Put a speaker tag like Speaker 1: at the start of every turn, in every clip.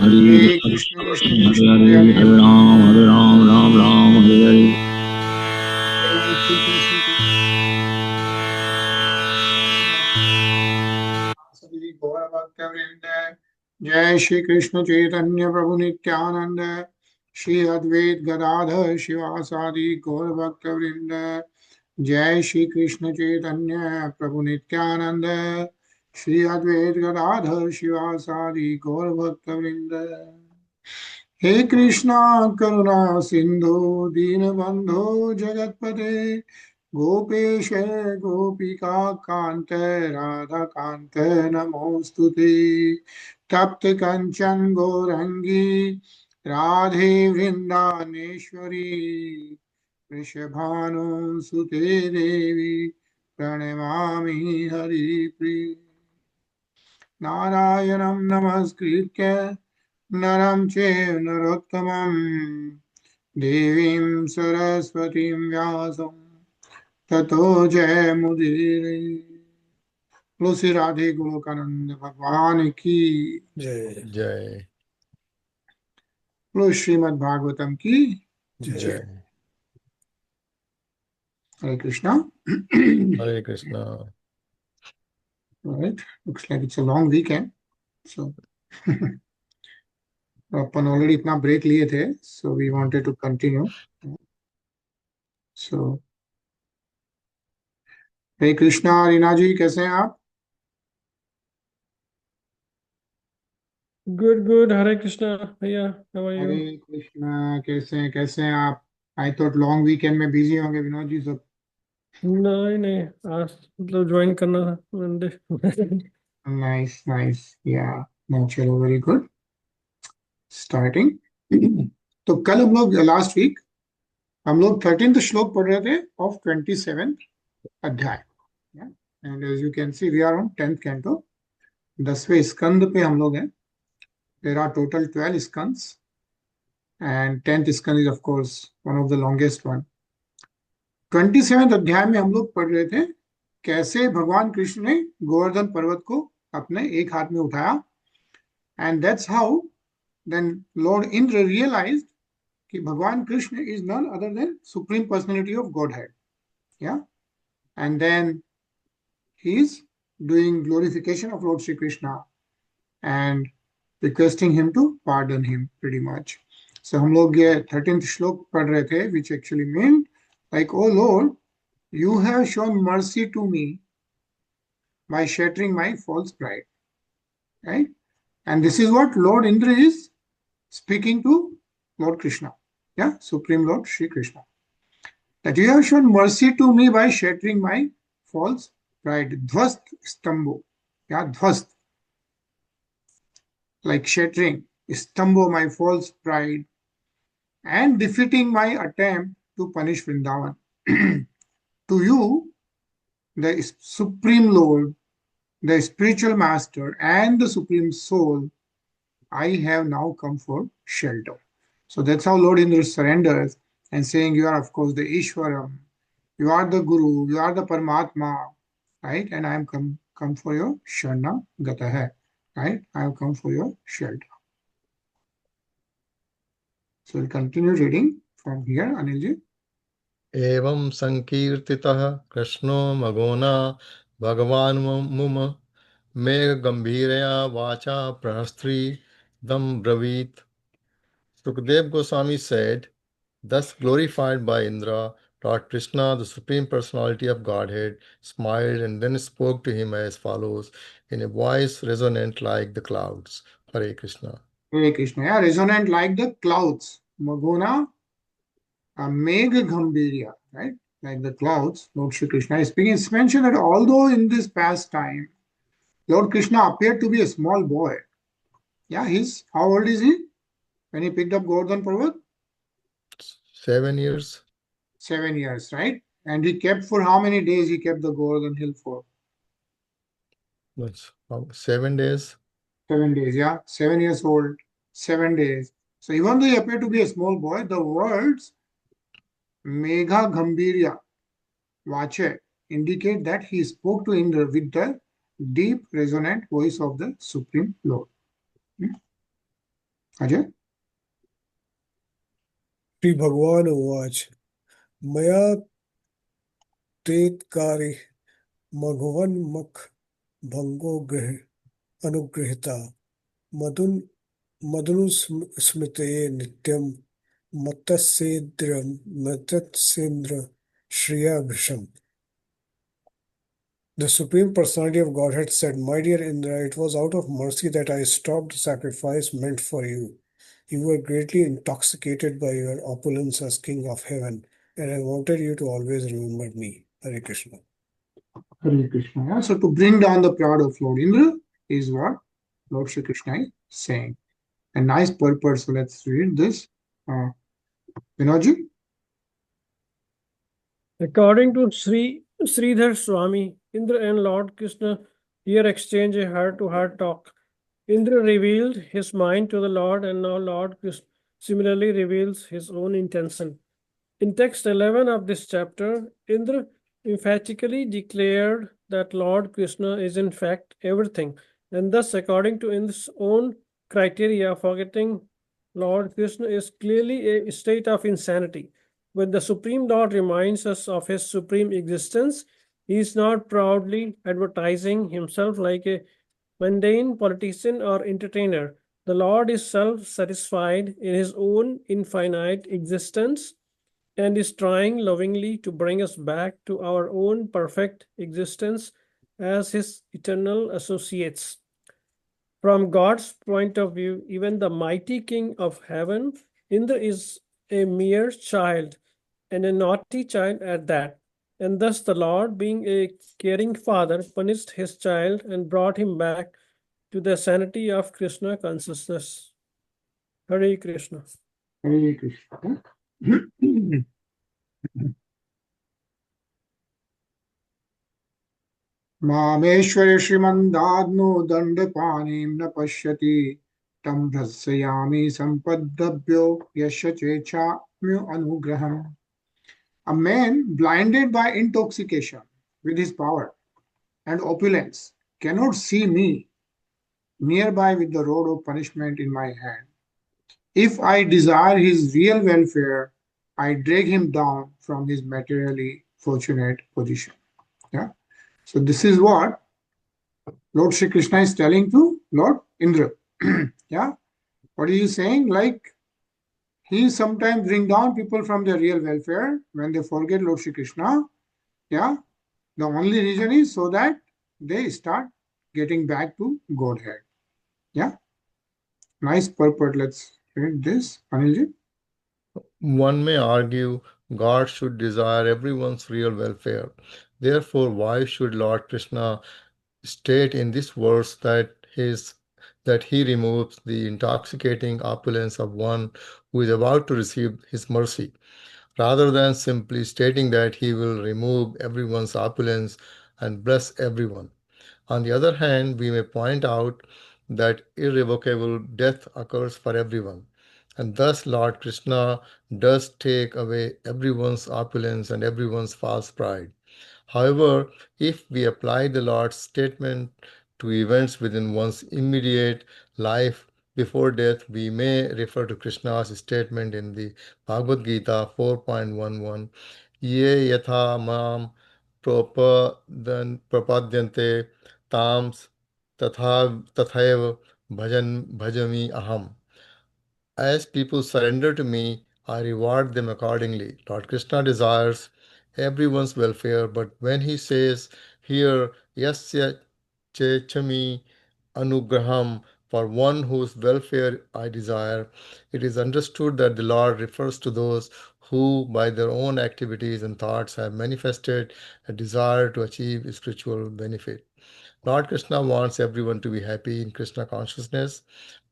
Speaker 1: Hare Krishna Krishna Krishna Hare Hare
Speaker 2: Hare Ram, Ram Ram, Hare Hare.
Speaker 1: Jai Shri Krishna Sri Gaura Bhakta Vrinda Jai Shri Krishna Chaitanya Prabhu Nityananda Shri Advait Gadadhar Shivasadi Gaura Bhakta Vrinda Jai Shri Krishna Chaitanya Prabhu Nityananda Shri Advait Gadadhar Shivasadi Gaura Bhakta Vrinda हे कृष्णा करुणा सिंधु दीनबंधो जगतपते गोपेश गोपिका कांत राधा कांत नमोस्तुते तप्त कंचन गौरंगी राधे वृंदानेश्वरी वृषभानुसुते देवी प्रणमामि हरिप्रिय नारायणं नमस्कृत्य नरं चैव नरोत्तमं देवीं सरस्वतीं व्यासं ततो जयमुदीरये। बोलो श्री राधे गोलोकानंद भगवान की
Speaker 3: जय
Speaker 2: Jai.
Speaker 1: बोलो श्रीमद् भागवतम की
Speaker 3: जय।
Speaker 1: हरे Krishna
Speaker 2: Hare Krishna.
Speaker 1: right, looks like it's a long weekend so upon already इतना ब्रेक लिए थे so we wanted to continue so हरे कृष्णा रीना जी कैसे हैं आप
Speaker 3: गुड हरे कृष्णा भैया, how are
Speaker 1: Hare
Speaker 3: you?
Speaker 1: Krishna कैसे हैं आप आई थॉट लॉन्ग वीकेंड में बिजी होंगे विनोद जी सब
Speaker 3: नहीं नहीं, आज मतलब ज्वाइन करना था मंडे।
Speaker 1: नाइस नाइस या नो चलो वेरी गुड स्टार्टिंग तो कल हम लोग लास्ट वीक हम लोग 13th श्लोक पढ़ रहे थे ऑफ 27th अध्याय and as you can see we are on 10th canto 10वें स्कंद पे हम लोग हैं there are total 12 skandhas and 10th skandha is of course one of the longest one 27th अध्याय में हम लोग पढ़ रहे थे कैसे भगवान कृष्ण ने गोवर्धन पर्वत को अपने एक हाथ में उठाया and that's how then lord Indra realized कि Bhagavan Krishna is none other than supreme personality of godhead या and then he is doing glorification of lord Shri Krishna and requesting him to pardon him pretty much so हम लोग ये 13th श्लोक पढ़ रहे थे which actually mean like oh lord you have shown mercy to me by shattering my false pride, right? And this is what Lord Indra is speaking to Lord Krishna, yeah, Supreme Lord Shri Krishna. That you have shown mercy to me by shattering my false pride. Dhvast stambo, yeah, dhvast, like shattering, stambo my false pride, and defeating my attempt to punish Vrindavan. To you, the Supreme Lord, the spiritual master and the supreme soul, I have now come for shelter. So that's how Lord Indra surrenders and saying, you are of course the Ishwaram, you are the Guru, you are the Paramatma, right? And I am come for your Sharna Gataha, right? I have come for your shelter. So we'll continue reading from here, Anilji.
Speaker 2: Evam sankirtitah Krishno magona Bhagavan mum Megha gambhiraya vacha pranastri dam bravit. Sukdev Goswami said, thus glorified by Indra, Lord Krishna, the Supreme Personality of Godhead, smiled and then spoke to him as follows in a voice resonant like the clouds. Hare Krishna.
Speaker 1: Hare Krishna, yeah, resonant like the clouds. Magona Megha Gambhirya, right? Like the clouds, Lord Shri Krishna is speaking. It's mentioned that although in this past time, Lord Krishna appeared to be a small boy. Yeah, he's how old is he when he picked up Govardhan Parvat?
Speaker 2: 7 years.
Speaker 1: 7 years, right? And he kept for how many days he kept the Govardhan hill for?
Speaker 2: That's 7 days.
Speaker 1: 7 days, yeah. 7 years old, 7 days. So even though he appeared to be a small boy, the words Megha Gambhirya Vache indicate that he spoke to Indra with the deep resonant voice of the Supreme Lord. Ajay?
Speaker 4: Shri भगवान उवाच मया तेत्कारि मघवन्मख भंगो गृह अनुगृहीता मधुन मधुनुस्मृतये नित्यं मत्तस्येन्द्र Shriya भृशम्. The Supreme Personality of Godhead said, My dear Indra, it was out of mercy that I stopped the sacrifice meant for you. You were greatly intoxicated by your opulence as King of Heaven, and I wanted you to always remember me. Hare Krishna.
Speaker 1: Hare Krishna. Yeah? So to bring down the pride of Lord Indra is what Lord Shri Krishna is saying. A nice purpose. So let's read this. Vinodji?
Speaker 3: According to Sridhar Swami, Indra and Lord Krishna here exchange a heart-to-heart talk. Indra revealed his mind to the Lord, and now Lord Krishna similarly reveals his own intention. In text 11 of this chapter, Indra emphatically declared that Lord Krishna is in fact everything, and thus, according to Indra's own criteria, forgetting Lord Krishna is clearly a state of insanity. When the Supreme Lord reminds us of his supreme existence, he is not proudly advertising himself like a mundane politician or entertainer. The Lord is self satisfied in his own infinite existence and is trying lovingly to bring us back to our own perfect existence as his eternal associates. From God's point of view, even the mighty King of heaven, Indra, is a mere child and a naughty child at that. And thus the Lord, being a caring father, punished his child and brought him back to the sanity of Krishna consciousness. Hare Krishna.
Speaker 1: Hare Krishna. मामेश्वरे श्रीमन्दाद्नो दण्डपाणिं न पश्यति तं भर्त्सयामि सम्पद्दभ्यो यस्य चेच्छाम्यो अनुग्रहम्. A man blinded by intoxication with his power and opulence cannot see me nearby with the rod of punishment in my hand. If I desire his real welfare, I drag him down from his materially fortunate position. Yeah. So this is what Lord Shri Krishna is telling to Lord Indra. Yeah. What is he saying? Like he sometimes bring down people from their real welfare when they forget Lord Shri Krishna. Yeah. The only reason is so that they start getting back to Godhead. Yeah. Nice purport. Let's read this. Anilji.
Speaker 2: One may argue God should desire everyone's real welfare. Therefore, why should Lord Krishna state in this verse that he removes the intoxicating opulence of one who is about to receive his mercy, rather than simply stating that he will remove everyone's opulence and bless everyone? On the other hand, we may point out that irrevocable death occurs for everyone, and thus Lord Krishna does take away everyone's opulence and everyone's false pride. However, if we apply the Lord's statement to events within one's immediate life before death, we may refer to Krishna's statement in the Bhagavad Gita 4.11, Ye yatha mam prapadyante tams tathaiva bhajami aham. As people surrender to me, I reward them accordingly. Lord Krishna desires everyone's welfare, but when he says here, Yasya Chechami Anugraham, for one whose welfare I desire, it is understood that the Lord refers to those who, by their own activities and thoughts, have manifested a desire to achieve spiritual benefit. Lord Krishna wants everyone to be happy in Krishna consciousness,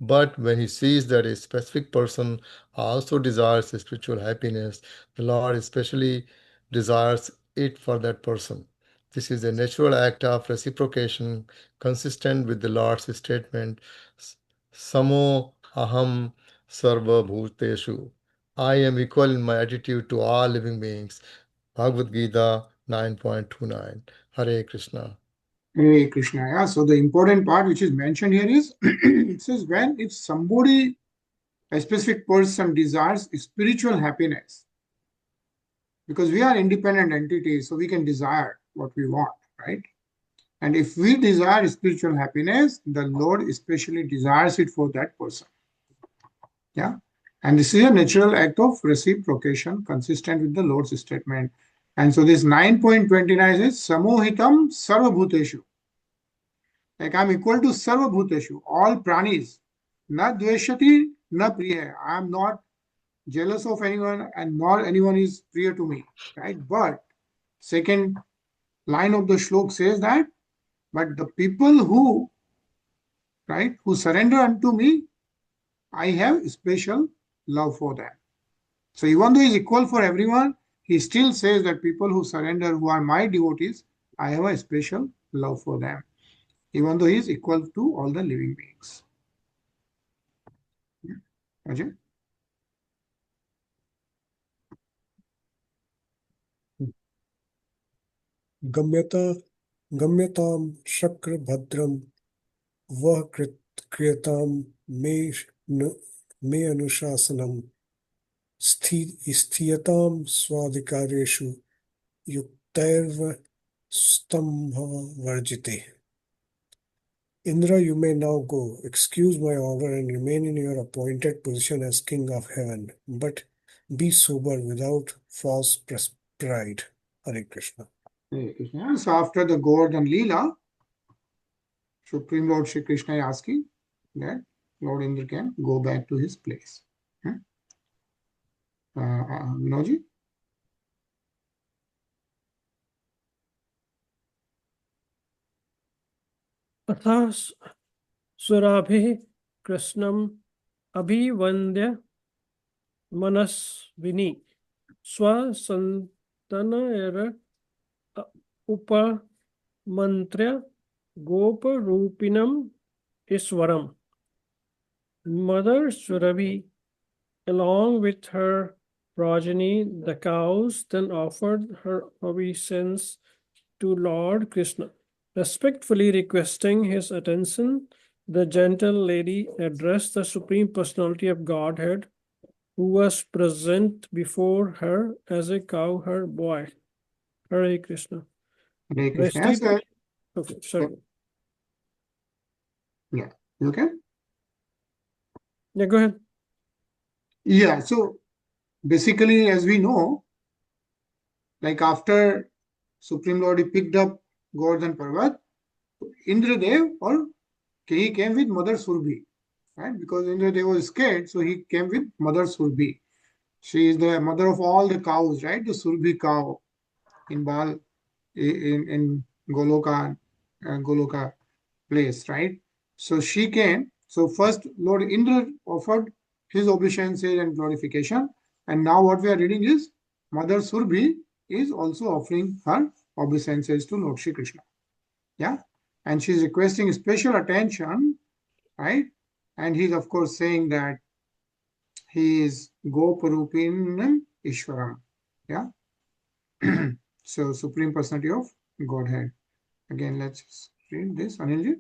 Speaker 2: but when he sees that a specific person also desires spiritual happiness, the Lord especially desires it for that person. This is a natural act of reciprocation consistent with the Lord's statement, Samo aham sarva bhuteshu. I am equal in my attitude to all living beings. Bhagavad Gita 9.29. Hare Krishna.
Speaker 1: Hare Krishna. Yeah. So the important part which is mentioned here is it says when if somebody a specific person desires spiritual happiness, because we are independent entities, so we can desire what we want, right? And if we desire spiritual happiness, the Lord especially desires it for that person. Yeah. And this is a natural act of reciprocation consistent with the Lord's statement. And so this 9.29 is Samohitam Sarvabhuteshu. Like I'm equal to Sarvabhuteshu, all pranis. Na dveshati, na priya. I am not jealous of anyone and nor anyone is priya to me. Right? But second line of the shlok says that, but the people who, right, who surrender unto me, I have special love for them. So even though he is equal for everyone, he still says that people who surrender, who are my devotees, I have a special love for them, even though he is equal to all the living beings. Ajay?
Speaker 4: गम्यताम शक्र भद्रम वह क्रियताम मे अनुशासनम स्थियताम स्वाधिकारेषु युक्तैर्व स्तंभवर्जिते. Indra, you may now go. Excuse my order and remain in your appointed position as king of heaven, but be sober without false pride. Hare Krishna.
Speaker 1: Hare Krishna. So after the Govardhan Leela, Supreme Lord Shri Krishna is asking that Lord Indra can go back to his place. Vinodji?
Speaker 3: अतः सुराभिः कृष्णम् अभिवन्द्य Manaswini स्वसन्तनयर उपमन्त्र्य गोपरूपिणम् ईश्वरम्. Mother Surabhi, along with her progeny, the cows, then offered her obeisance to Lord Krishna. Respectfully requesting his attention, the gentle lady addressed the Supreme Personality of Godhead, who was present before her as a cowherd boy. Hare Krishna.
Speaker 1: Hare Krishna. Yes,
Speaker 3: Okay, sorry.
Speaker 1: Yeah, you okay?
Speaker 3: Yeah, go ahead.
Speaker 1: Yeah, so basically, as we know, like after Supreme Lord he picked up Govardhan Parvat, Indradev, or he came with Mother Surabhi, right? Because Indradev was scared, so he came with Mother Surabhi. She is the mother of all the cows, right? The Surabhi cow in Bal, in Goloka place, right? So she came. So first Lord Indra offered his obeisances and glorification, and now what we are reading is Mother Surabhi is also offering her obeisances to Lord Shri Krishna. Yeah, and she's requesting special attention, right? And he's of course saying that he is Goparupinam Ishwaram. Yeah. So Supreme Personality of Godhead. Again, let's read this, Anilji.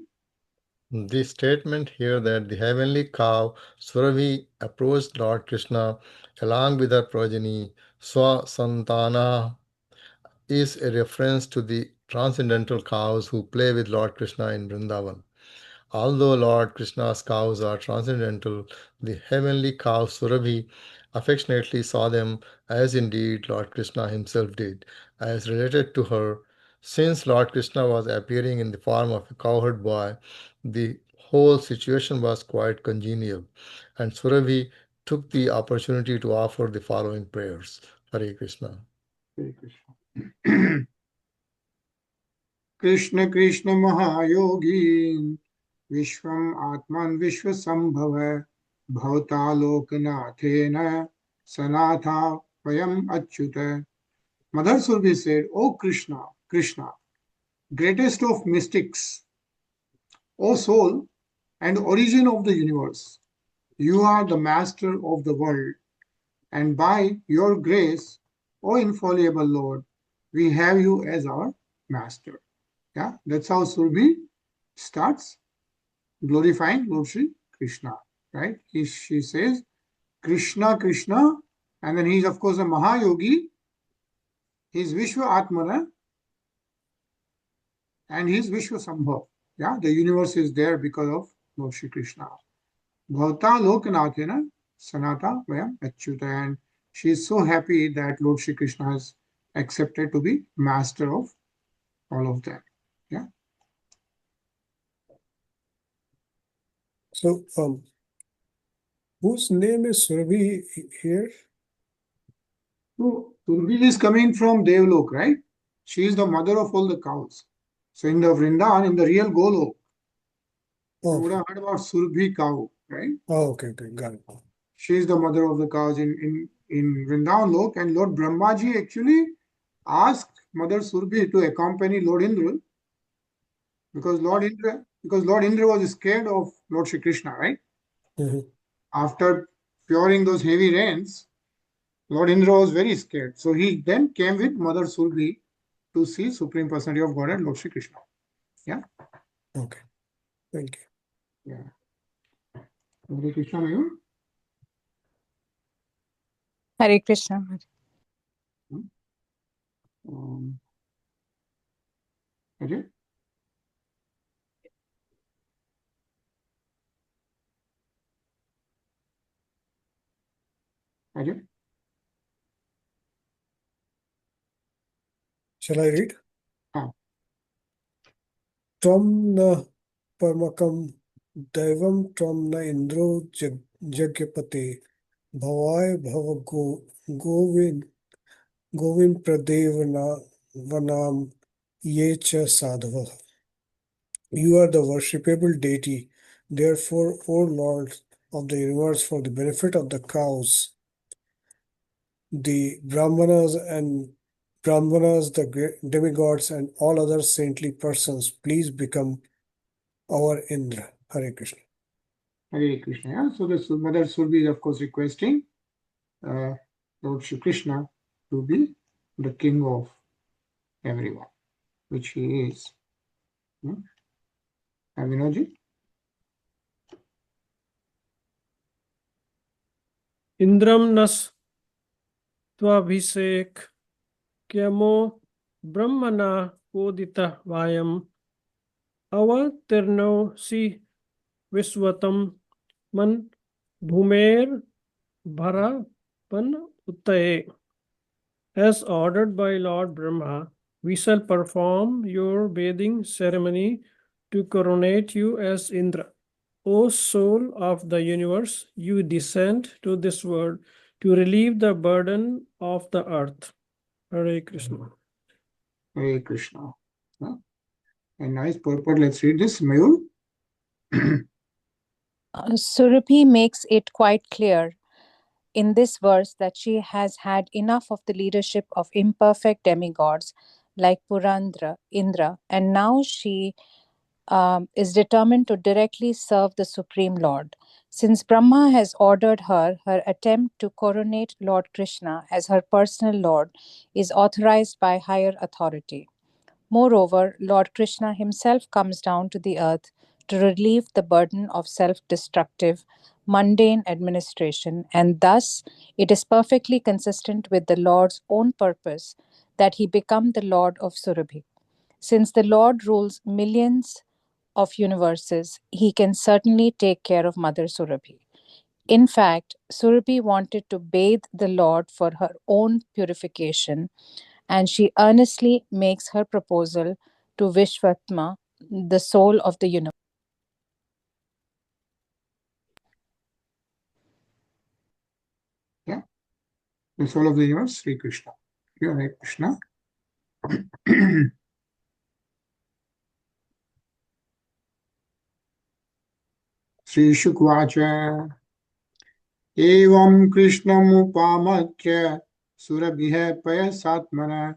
Speaker 2: The statement here that the heavenly cow Surabhi approached Lord Krishna along with her progeny Swasantana is a reference to the transcendental cows who play with Lord Krishna in Vrindavan. Although Lord Krishna's cows are transcendental, the heavenly cow Surabhi affectionately saw them as indeed Lord Krishna himself did, as related to her. Since Lord Krishna was appearing in the form of a cowherd boy, the whole situation was quite congenial, and Surabhi took the opportunity to offer the following prayers. Hare Krishna.
Speaker 1: Hare Krishna. Krishna Krishna Mahayogi Vishwam Atman Vishwasambhava Bhavtalokanathena Sanatha Vayam Achyuta. Mother Surabhi said, O Krishna, Krishna, greatest of mystics, O soul and origin of the universe, you are the master of the world, and by your grace, O infallible Lord, we have you as our master. Yeah, that's how Surabhi starts glorifying Lord Shri Krishna, right? She says Krishna, Krishna, and then he's of course a Mahayogi. He's Vishwa Atmana, and he's Vishwa Sambhav. Yeah, the universe is there because of Lord Shri Krishna. Bhavta Lokanathena Sanata Vayam Achyuta, and she is so happy that Lord Shri Krishna has accepted to be master of all of them. Yeah.
Speaker 4: So, whose name is Surabhi here?
Speaker 1: So Surabhi is coming from Devlok, right? She is the mother of all the cows. So in the Vrindavan, in the real Golok, you would have heard about Surabhi cow, right?
Speaker 4: Oh, okay, got it.
Speaker 1: She is the mother of the cows in Vrindavan Lok, and Lord Brahmaji actually asked Mother Surabhi to accompany Lord Indra because Lord Indra was scared of Lord Shri Krishna, right?
Speaker 4: Mhm.
Speaker 1: After pouring those heavy rains, Lord Indra was very scared. So he then came with Mother Surabhi to see Supreme Personality of Godhead, Lord Shri Krishna. Yeah.
Speaker 4: Okay. Thank you.
Speaker 1: Yeah. Hare Krishna, Mayur.
Speaker 5: Hare Krishna.
Speaker 1: Ajay? Ajay?
Speaker 4: Shall I read?
Speaker 1: Ah.
Speaker 4: Tvam na parmakam daivam tvam na indro jagyapate bhavai bhava govin pradevana vanam yecha sadhava. You are the worshipable deity. Therefore, O Lord of the universe, for the benefit of the cows, the Brahmanas, the demigods, and all other saintly persons, please become our Indra. Hare Krishna.
Speaker 1: Hare Krishna. Yeah? So the Mother Surabhi is of course requesting Lord Shri Krishna to be the king of everyone, which he is. Avinoji?
Speaker 3: Indram nas tvabhisek kyamo brahmana kodita vayam avatirno si viswatam man bhumer bhara pan uttaye. As ordered by Lord Brahma, we shall perform your bathing ceremony to coronate you as Indra. O soul of the universe, you descend to this world to relieve the burden of the earth. Hare Krishna.
Speaker 1: Hare Krishna. Yeah? A nice purport. Let's read this. Mayur?
Speaker 5: Surabhi makes it quite clear in this verse that she has had enough of the leadership of imperfect demigods like Purandra, Indra, and now she is determined to directly serve the Supreme Lord. Since Brahma has ordered her, her attempt to coronate Lord Krishna as her personal Lord is authorized by higher authority. Moreover, Lord Krishna himself comes down to the earth to relieve the burden of self destructive, mundane administration, and thus it is perfectly consistent with the Lord's own purpose that he become the Lord of Surabhi. Since the Lord rules millions of universes, he can certainly take care of Mother Surabhi. In fact, Surabhi wanted to bathe the Lord for her own purification, and she earnestly makes her proposal to Vishwatma, the soul of the universe.
Speaker 1: Yeah. The soul of the universe, Sri Krishna. Hare Krishna. Sri Shukvacha. Evam Krishnamupamachya Surabhiha Payasatmana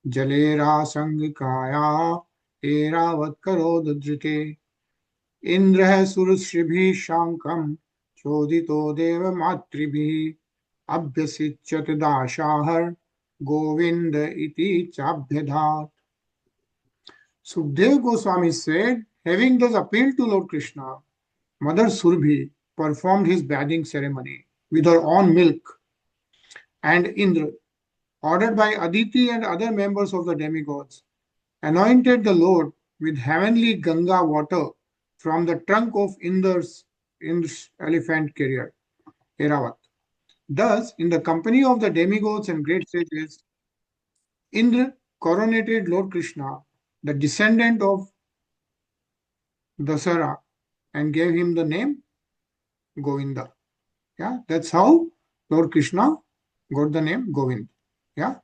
Speaker 1: Jalera Sangikaya Eravat Karodadrite Indra Surushribhi Shankam Chodito Deva Matribhi Abhyasichat Dashahar Govinda Iti Chabhyadhat. Sukdev Goswami said, having thus appealed to Lord Krishna, Mother Surabhi performed his bathing ceremony with her own milk. And Indra, ordered by Aditi and other members of the demigods, anointed the Lord with heavenly Ganga water from the trunk of Indra's elephant carrier, Eravat. Thus, in the company of the demigods and great sages, Indra coronated Lord Krishna, the descendant of Dasara, and gave him the name Govinda. Yeah, that's how Lord Krishna got the name Govind. Yeah.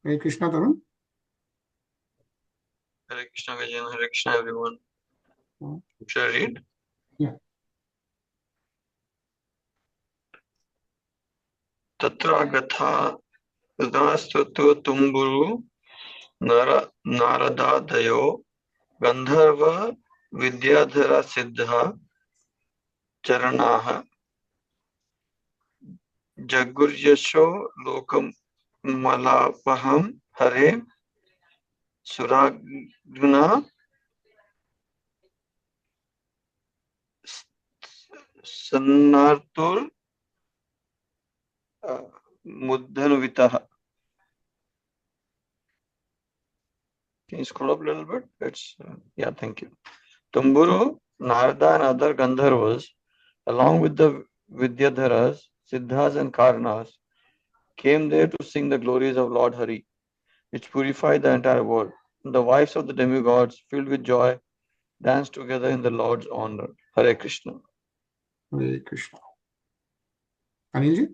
Speaker 1: Hare Krishna, Tarun.
Speaker 6: Hare Krishna Gajan, Hare Krishna everyone. Should I read?
Speaker 1: Yeah.
Speaker 6: Tatra gatha Rudastatu Tumburu Naradadayo Gandharva Vidyadhara Siddha Charanaha Jaguryasho Lokam Malapaham Hare Suraguna Sannartur Mudhanvitaha. Can you scroll up a little bit? Yeah, thank you. Tumburu, Narada and other Gandharvas, along with the Vidyadharas, Siddhas and Karanas, came there to sing the glories of Lord Hari, which purified the entire world. The wives of the demigods, filled with joy, danced together in the Lord's honor. Hare Krishna.
Speaker 1: Hare Krishna. Anilji?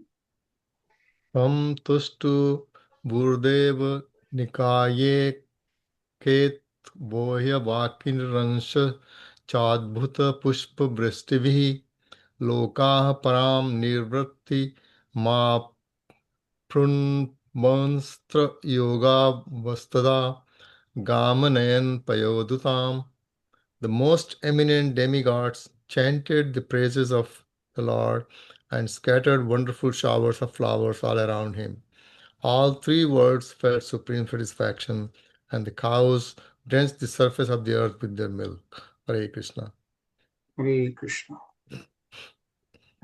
Speaker 2: Tam tustu Burdev Nikaye Ket Bohya Vakin Ransha Chadbhuta Pushpa Bristivihi Lokaha Param Nirvratti Ma Prunmanstra Yoga Vastada Gamanayan Payodutam. The most eminent demigods chanted the praises of the Lord and scattered wonderful showers of flowers all around him. All three worlds felt supreme satisfaction, and the cows drenched the surface of the earth with their milk. Hare Krishna.
Speaker 1: Hare Krishna.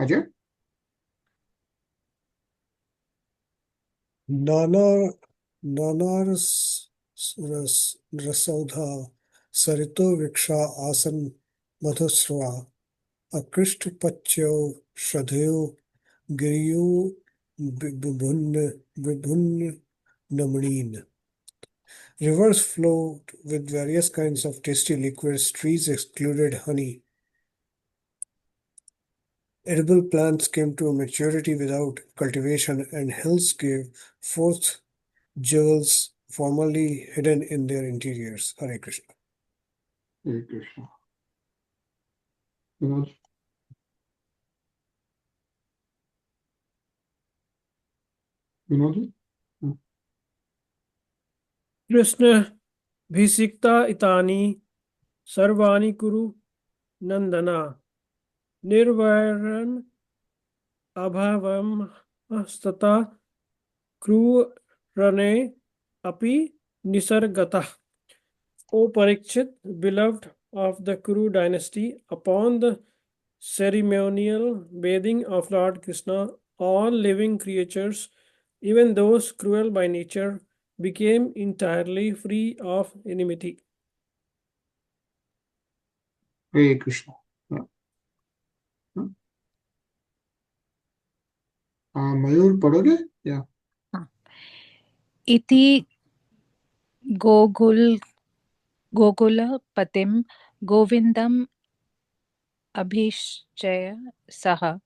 Speaker 1: Ajay?
Speaker 4: Rasaudha Sarito Viksha Asan Madhusrava Akrishta Pachyo Shradheyo Giriyo Vibhun Namaneen. Rivers flowed with various kinds of tasty liquids, trees excluded honey. Edible plants came to maturity without cultivation, and hills gave forth jewels formerly hidden in their interiors. Hare Krishna.
Speaker 1: Hare Krishna. Vinod? Vinod?
Speaker 3: Krishna Bhisikta Itani Sarvani Kuru Nandana Nirvaran Abhavam Stata Kru Rane Api Nisargata. O Parikshit, beloved of the Kuru dynasty, upon the ceremonial bathing of Lord Krishna, all living creatures, even those cruel by nature, became entirely free of enmity.
Speaker 1: Hare Krishna. Mayur, पढ़ोगे? Yeah.
Speaker 5: Iti Gogula Patim Govindam Abhishchaya Saha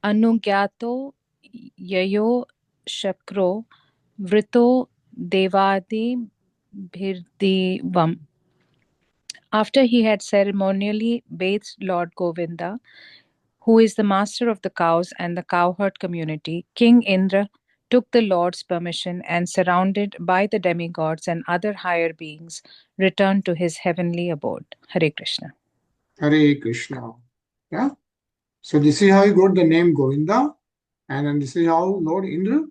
Speaker 5: Anugyato Yayo Shakro Vrito Devadi Bhirdivam. After he had ceremonially bathed Lord Govinda, who is the master of the cows and the cowherd community, King Indra took the Lord's permission and, surrounded by the demigods and other higher beings, returned to his heavenly abode. Hare Krishna.
Speaker 1: Hare Krishna. Yeah. So this is how he got the name Govinda, and then this is how Lord Indra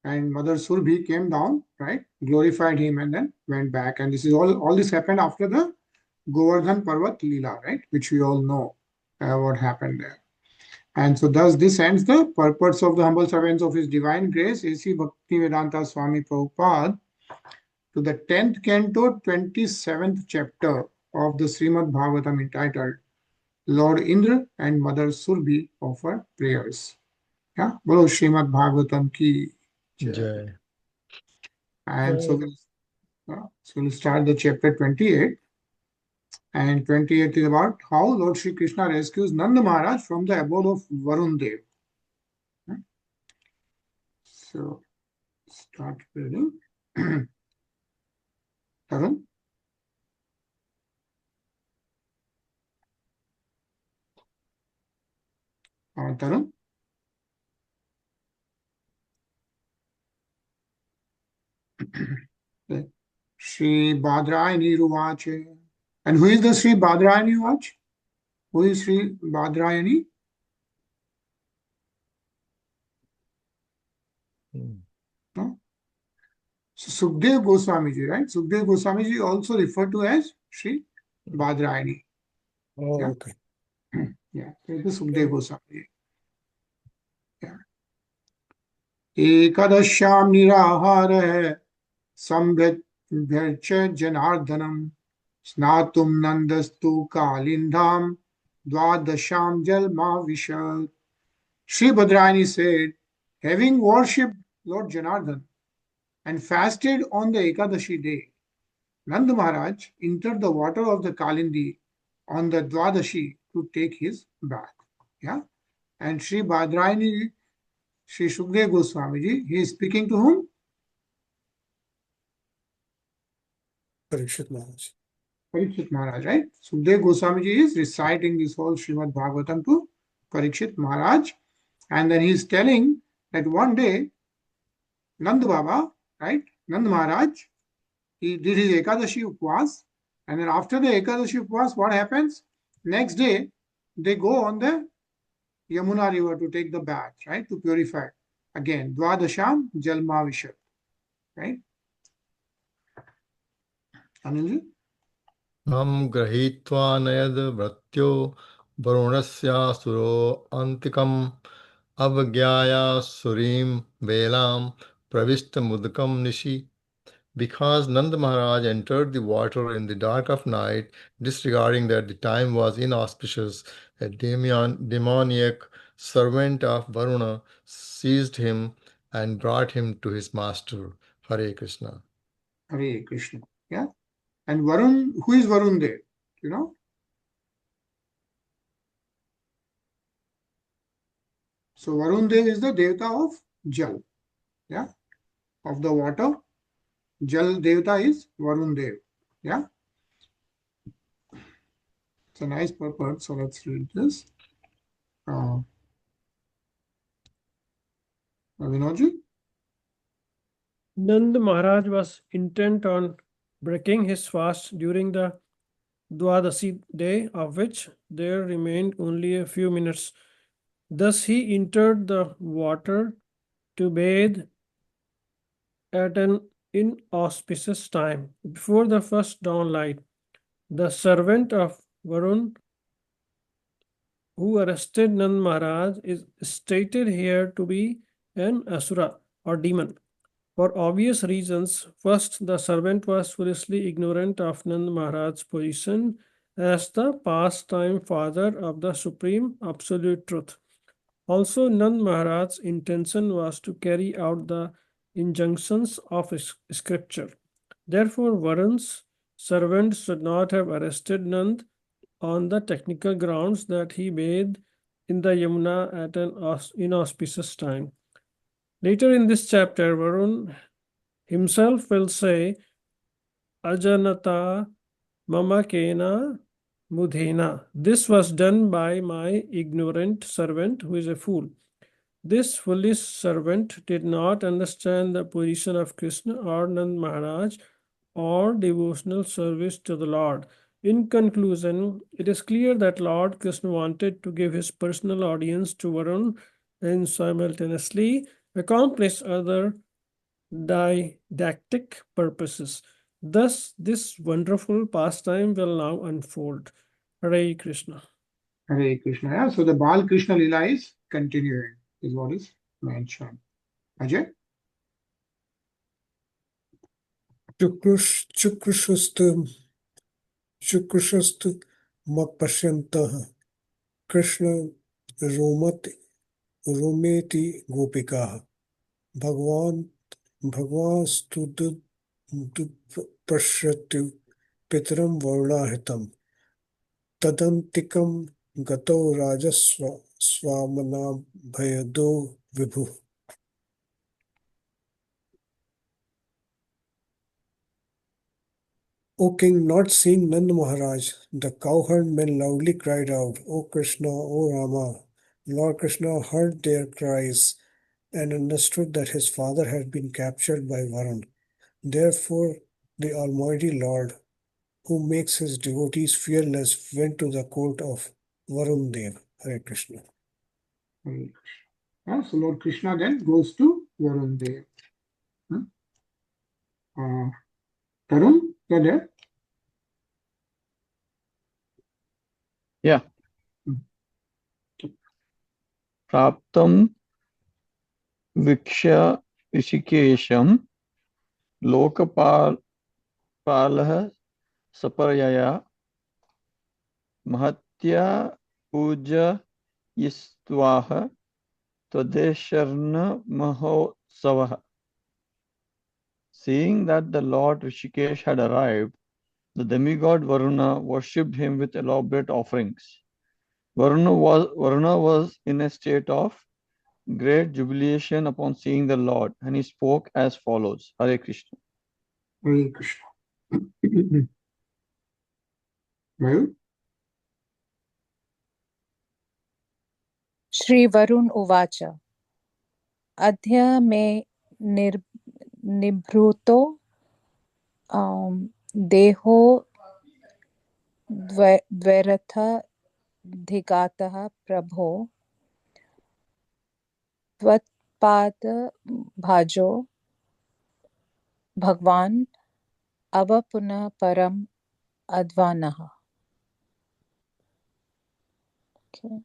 Speaker 1: and Mother Surabhi came down, right? Glorified him and then went back. And this is all this happened after the Govardhan Parvat Leela, right? Which we all know what happened there. And so thus this ends the purpose of the humble servants of His Divine Grace, A.C. Bhaktivedanta Swami Prabhupada, to the 10th canto, 27th chapter of the Srimad Bhagavatam entitled Lord Indra and Mother Surabhi offer prayers. Yeah, Bolo Srimad Bhagavatam ki jai.
Speaker 2: Jai.
Speaker 1: And so we'll start the chapter 28. And 28 is about how Lord Sri Krishna rescues Nanda Maharaj from the abode of Varun Dev. So start reading. Tarun. Tarun. Shri Bhadrayani Ruvache. And who is the Sri Bhadrayani Ruvache? Who is Sri Bhadrayani? No? So Sukhdev Goswamiji, right? Sukhdev Goswamiji also referred to as Sri Bhadrayani.
Speaker 4: Oh,
Speaker 1: Yeah.
Speaker 4: okay.
Speaker 1: Yeah, it is Sukhdev Goswamiji. Yeah. Ekadashyam nirahara sambhyarcha janardhanam snatum nandastu kalindham dvadasham jalma vishal. Sri Bhadrayani said, having worshipped Lord Janardhan and fasted on the Ekadashi day, Nanda Maharaj entered the water of the Kalindi on the Dwadashi to take his bath. Yeah. And Sri Bhadrayani, Sri Shukdev Goswamiji, he is speaking to whom?
Speaker 4: Parikshit Maharaj.
Speaker 1: Parikshit Maharaj, right? Shukdev Goswamiji is reciting this whole Srimad Bhagavatam to Parikshit Maharaj. And then he is telling that one day, Nanda Baba, right? Nanda Maharaj, he did his Ekadashi Upwas. And then after the Ekadashi Upwas, what happens? Next day, they go on the Yamuna river to take the bath, right? To purify. Again, Dwadasham Jalma Vishat, right? Anilji?
Speaker 2: Nam grahitva nayad vratyo varunasya suro antikam avgyaya surim velam pravishta mudkam nishi. Because Nanda Maharaj entered the water in the dark of night, disregarding that the time was inauspicious, a demoniac servant of Varuna seized him and brought him to his master. Hare Krishna.
Speaker 1: Hare Krishna. Yeah. And Varun, who is Varun there? You know? So Varun Dev is the Devata of Jal. Yeah. Of the water. Jal Devata is Varun Dev. Yeah. It's a nice purport. So let's read this. Vinodji?
Speaker 3: Nand Maharaj was intent on breaking his fast during the Dwadasi day, of which there remained only a few minutes. Thus he entered the water to bathe at an inauspicious time, before the first dawn light. The servant of Varun who arrested Nand Maharaj is stated here to be an asura or demon. For obvious reasons, first, the servant was foolishly ignorant of Nand Maharaj's position as the pastime father of the Supreme Absolute Truth. Also, Nand Maharaj's intention was to carry out the injunctions of scripture. Therefore, Varun's servant should not have arrested Nand on the technical grounds that he bathed in the Yamuna at an inauspicious time. Later in this chapter, Varun himself will say, Ajanata mama kena mudhena. This was done by my ignorant servant who is a fool. This foolish servant did not understand the position of Krishna or Nand Maharaj or devotional service to the Lord. In conclusion, it is clear that Lord Krishna wanted to give his personal audience to Varun and simultaneously accomplish other didactic purposes. Thus, this wonderful pastime will now unfold. Hare Krishna.
Speaker 1: Hare Krishna. Yeah? So the Bal Krishna Lila is continuing, is what is mentioned. Ajay?
Speaker 4: Chukrushast Mapashyantah Krishna Rometi Gopikaha Bhagwan Bhagwan Studu Prashratu Pitram Varnahitam Tadantikam Gato Rajaswa Swamana Bhayado Vibhu. O king, not seeing Nanda Maharaj, the cowherd men loudly cried out, O Krishna, O Rama. Lord Krishna heard their cries and understood that his father had been captured by Varun. Therefore, the Almighty Lord, who makes his devotees fearless, went to the court of Varun Dev. Hare Krishna.
Speaker 1: Hare Krishna. Yeah? So Lord Krishna then goes to Varun Dev. Tarun, you're there?
Speaker 6: Yeah.
Speaker 1: Hmm.
Speaker 6: Praptam Viksha Rishikesham Lokapal Palah Saparaya Mahatya Puja Yistvaha Tadesharna Mahotsavaha. Seeing that the Lord Rishikesh had arrived, the demigod Varuna worshipped him with elaborate offerings. Varuna was in a state of great jubilation upon seeing the Lord, and he spoke as follows. Hare Krishna.
Speaker 1: Hare Krishna. Well,
Speaker 5: Shri Varun Uvacha Adhya me nibhruto deho dvaratha dhigataha prabho tvatpada bhajo bhagwan avapuna param advanaha. Okay.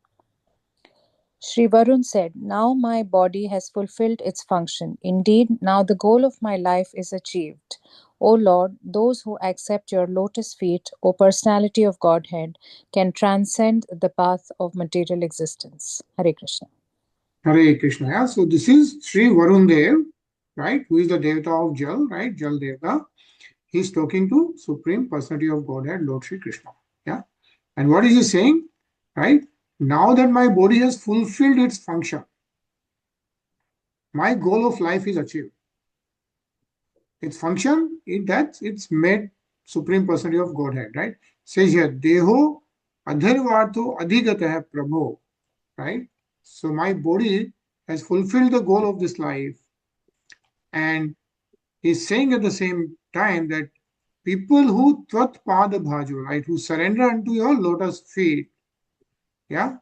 Speaker 5: Sri Varun said, Now my body has fulfilled its function. Indeed, now the goal of my life is achieved. O Lord, those who accept your lotus feet, O personality of Godhead, can transcend the path of material existence. Hare Krishna.
Speaker 1: Hare Krishna. Yeah? So this is Sri Varun Dev, right? Who is the Devata of Jal, right? Jal Devata. He's talking to Supreme Personality of Godhead, Lord Sri Krishna. Yeah. And what is he saying? Right? Now that my body has fulfilled its function, my goal of life is achieved. Its function is that it's made Supreme Personality of Godhead, right? Says here, Deho Adharvartho Adhigatah Prabho, right? So my body has fulfilled the goal of this life, and he's saying at the same time that people who tvat pada bhajo, right, who surrender unto your lotus feet, yeah,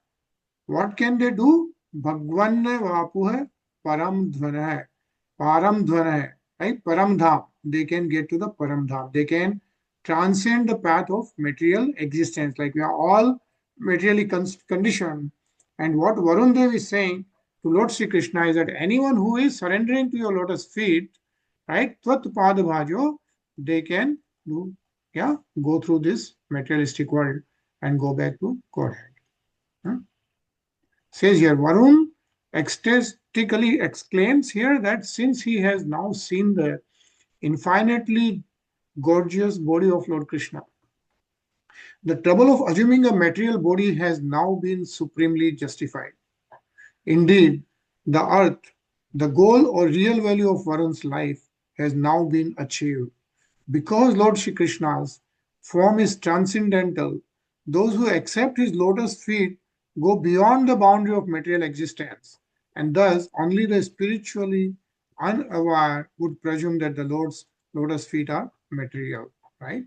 Speaker 1: what can they do? Bhagwan vapuha param dhvanah, param dhvanah, right? Param dham. They can get to the param dham. They can transcend the path of material existence. Like we are all materially conditioned. And what Varun Dev is saying to Lord Sri Krishna is that anyone who is surrendering to your lotus feet, right? Tvat pada bhajo, they can do, yeah, go through this materialistic world and go back to Godhead. Hmm? Says here, Varun ecstatically exclaims here that since he has now seen the infinitely gorgeous body of Lord Krishna, the trouble of assuming a material body has now been supremely justified. Indeed, the earth, the goal or real value of Varun's life, has now been achieved. Because Lord Shri Krishna's form is transcendental, those who accept his lotus feet go beyond the boundary of material existence, and thus only the spiritually unaware would presume that the Lord's lotus feet are material, right?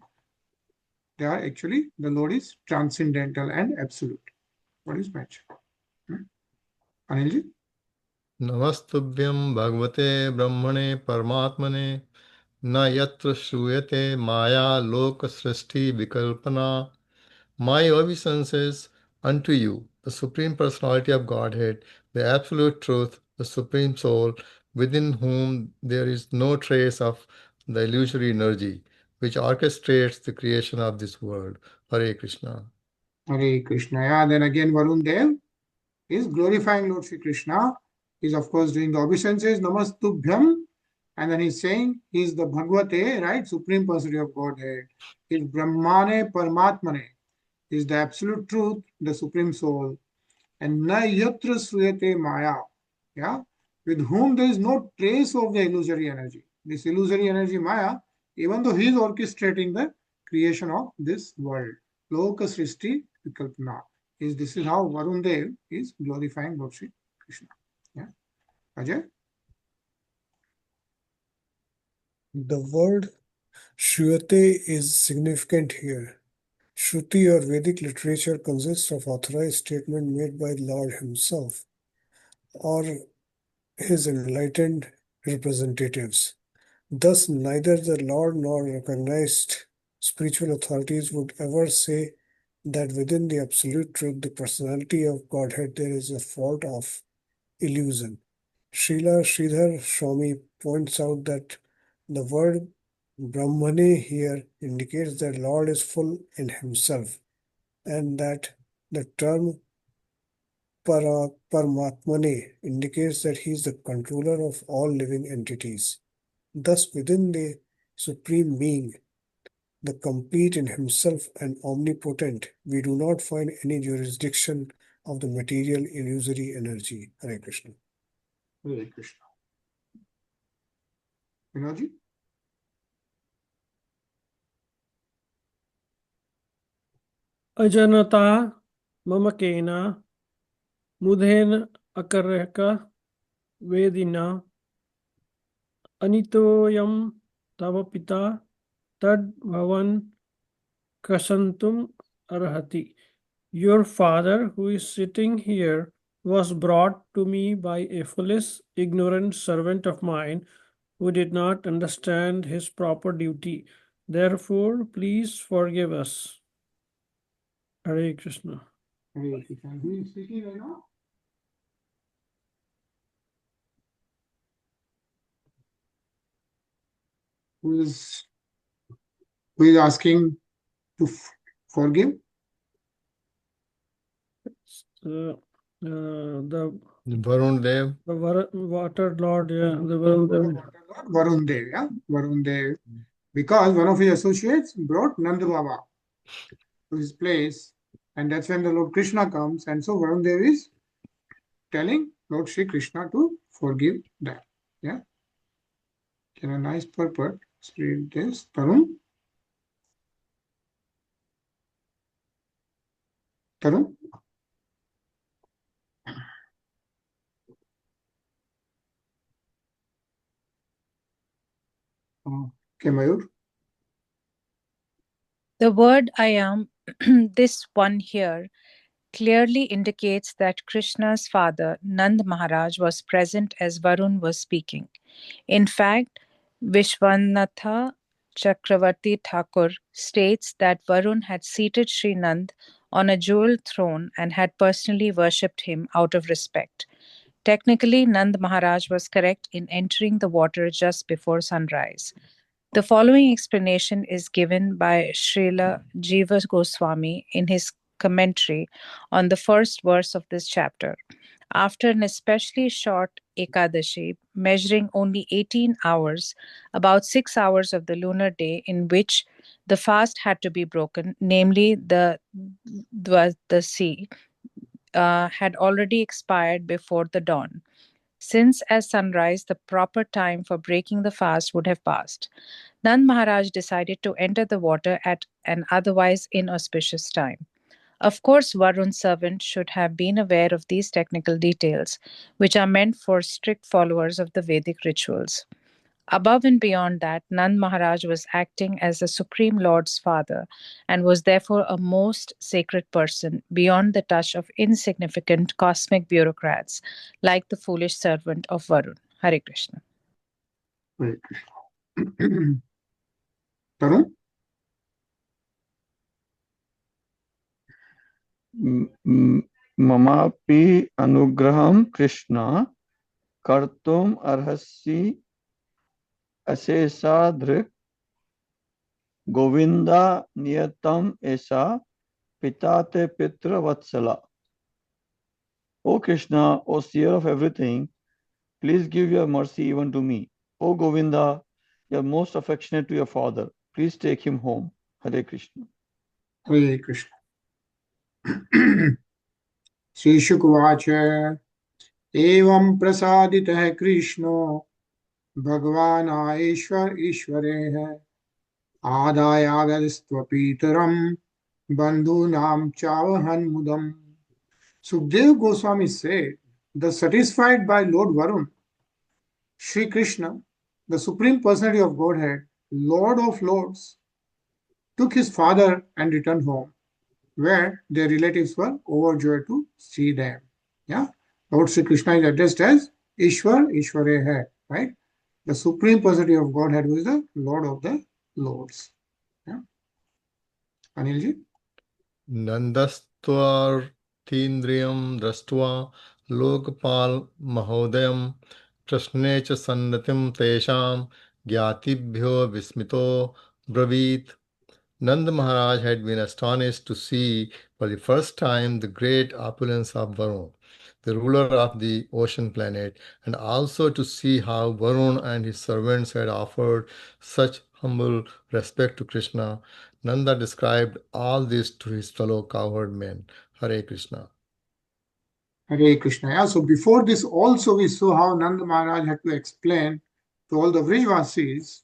Speaker 1: They are actually, the Lord is transcendental and absolute. What is mentioned? Anilji?
Speaker 2: Namastubhyam Bhagavate Brahmane Paramatmane na yatra shruyate maya loka srishti vikalpana. My obeisances unto you, the Supreme Personality of Godhead, the Absolute Truth, the Supreme Soul, within whom there is no trace of the illusory energy which orchestrates the creation of this world. Hare Krishna.
Speaker 1: Hare Krishna. Yeah, then again Varun Dev is glorifying Lord Sri Krishna. He's of course doing the obeisances, Namastubhyam, and then he's saying he's the Bhagavate, right? Supreme Personality of Godhead. He's Brahmane Paramatmane. He's the absolute truth, the Supreme Soul. And na yatra sruyate maya, yeah, with whom there is no trace of the illusory energy. This illusory energy maya, even though he is orchestrating the creation of this world. Loka srishti vikalpana. This is how Varun Dev is glorifying Lord Sri Krishna. Yeah. Ajay?
Speaker 4: The word Shruyate is significant here. Shruti or Vedic literature consists of authorized statement made by the Lord himself or his enlightened representatives. Thus, neither the Lord nor recognized spiritual authorities would ever say that within the absolute truth, the personality of Godhead, there is a fault of illusion. Srila Sridhar Swami points out that the word Brahmane here indicates that Lord is full in himself, and that the term Paramatmane indicates that he is the controller of all living entities. Thus, within the Supreme Being, the complete in himself and omnipotent, we do not find any jurisdiction of the material illusory energy. Hare Krishna.
Speaker 1: Hare Krishna. Vinoji?
Speaker 3: Ajanata mamakena mudhen akareka vedina anitoyam tava pita tad bhavan kasantum arhati. Your father, who is sitting here, was brought to me by a foolish, ignorant servant of mine who did not understand his proper duty. Therefore, please forgive us. Hare Krishna.
Speaker 1: Hare Krishna. Who is speaking right now? Who is asking to forgive?
Speaker 3: The
Speaker 2: Varun Dev.
Speaker 3: water lord, yeah, the Varun Dev.
Speaker 1: Varun Dev, yeah, Varun Dev. Because one of his associates brought Nanda Baba to his place, and that's when the Lord Krishna comes, and so Varun Dev is telling Lord Sri Krishna to forgive that. Yeah. Can a nice purport. Read this. Tarun? Tarun? Okay, Mayur.
Speaker 5: The word I am, this one here, clearly indicates that Krishna's father, Nand Maharaj, was present as Varun was speaking. In fact, Vishwanatha Chakravarti Thakur states that Varun had seated Sri Nand on a jeweled throne and had personally worshipped him out of respect. Technically, Nand Maharaj was correct in entering the water just before sunrise. The following explanation is given by Srila Jiva Goswami in his commentary on the first verse of this chapter. After an especially short Ekadashi, measuring only 18 hours, about 6 hours of the lunar day in which the fast had to be broken, namely the Dwadasi, had already expired before the dawn. Since at sunrise the proper time for breaking the fast would have passed, Nand Maharaj decided to enter the water at an otherwise inauspicious time. Of course, Varun's servant should have been aware of these technical details, which are meant for strict followers of the Vedic rituals. Above and beyond that, Nand Maharaj was acting as the Supreme Lord's father and was therefore a most sacred person beyond the touch of insignificant cosmic bureaucrats like the foolish servant of Varun. Hare Krishna.
Speaker 1: Hare Krishna. Tarun?
Speaker 6: ममापि अनुग्रहं कृष्ण कर्तुम् अर्हसि अशेषादृक् गोविन्दा नियतम् एषा पिता ते पितृ वत्सला. O Krishna, O seer of everything, please give your mercy even to me. O Govinda, you are most affectionate to your father. Please take him home. Hare Krishna.
Speaker 1: Hare Krishna. Sri Shukvacha. एवं प्रसादितः कृष्णो भगवान् ईश्वरे है आदायागस्त्वपीतरं बंधूनां चावहन मुदम. Sukhdev Goswami said, the satisfied by Lord Varun, Sri Krishna, the Supreme Personality of Godhead, Lord of Lords, took his father and returned home, where their relatives were overjoyed to see them. Yeah, Lord Sri Krishna is addressed as Ishwar, Ishware hai, right? The Supreme Personality of Godhead, who is the Lord of the Lords. Yeah. Anilji?
Speaker 2: नन्दस्त्वर्थीन्द्रियं दृष्ट्वा लोकपाल महोदयं प्रश्ने च सन्नतिं तेषां ज्ञातिभ्यो विस्मितो ब्रवीत्. Nanda Maharaj had been astonished to see for the first time the great opulence of Varun, the ruler of the ocean planet, and also to see how Varun and his servants had offered such humble respect to Krishna. Nanda described all this to his fellow cowherd men. Hare Krishna.
Speaker 1: Hare Krishna. Yeah. So before this also we saw how Nanda Maharaj had to explain to all the Vrijvasis,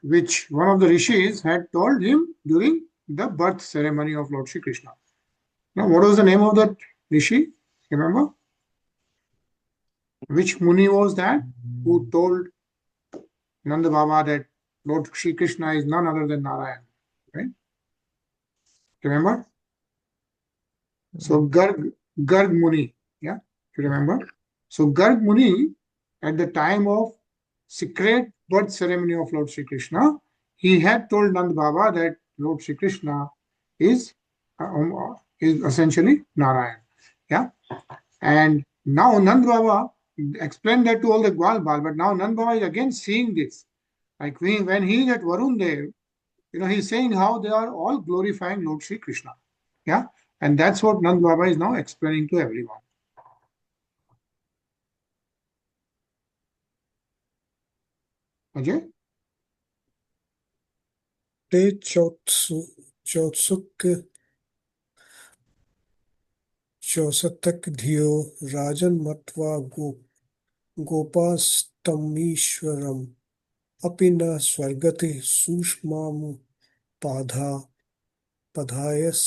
Speaker 1: which one of the rishis had told him during the birth ceremony of Lord Shri Krishna. Now, what was the name of that rishi? Remember? Which Muni was that who told Nanda Baba that Lord Shri Krishna is none other than Narayan? Right? Remember? So Garg Muni. Yeah, you remember? So Garg Muni, at the time of secret birth ceremony of Lord Shri Krishna, he had told Nand Baba that Lord Shri Krishna is essentially Narayan. Yeah, and now Nand Baba explained that to all the Gwalbal, but now Nand Baba is again seeing this. Like when he is at Varun Dev, he's saying how they are all glorifying Lord Shri Krishna. Yeah, and that's what Nand Baba is now explaining to everyone. Ajay?
Speaker 4: Te Chotsuk Chosatak Dhiyo Rajan Matva Gopastamishwaram Apina Swargati Sushmamu Padhayas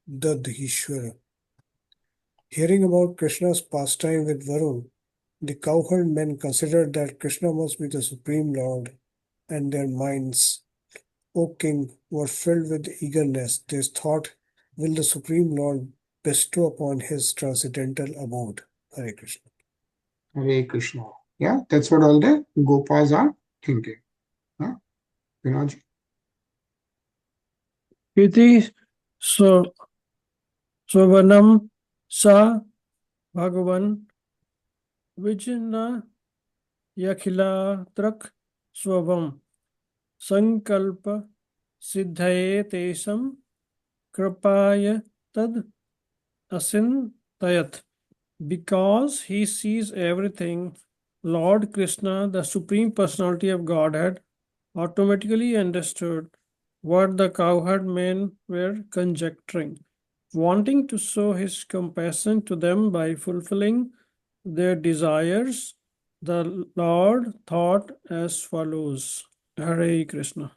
Speaker 4: Dadhishwara. Hearing about Krishna's pastime with Varun, the cowherd men considered that Krishna must be the Supreme Lord, and their minds, O king, were filled with eagerness. They thought, will the Supreme Lord bestow upon his transcendental abode? Hare Krishna.
Speaker 1: Hare Krishna. Yeah, that's what all the Gopas are thinking. Huh? Vinodji?
Speaker 3: Iti Swavanam Sa Bhagavan Vijna Yakhilatrak Swavam Sankalpa Siddhaye Tesam Kripaya Tad Asintayat. Because he sees everything, Lord Krishna, the Supreme Personality of Godhead, automatically understood what the cowherd men were conjecturing. Wanting to show his compassion to them by fulfilling their desires, the Lord thought as follows. Hare Krishna.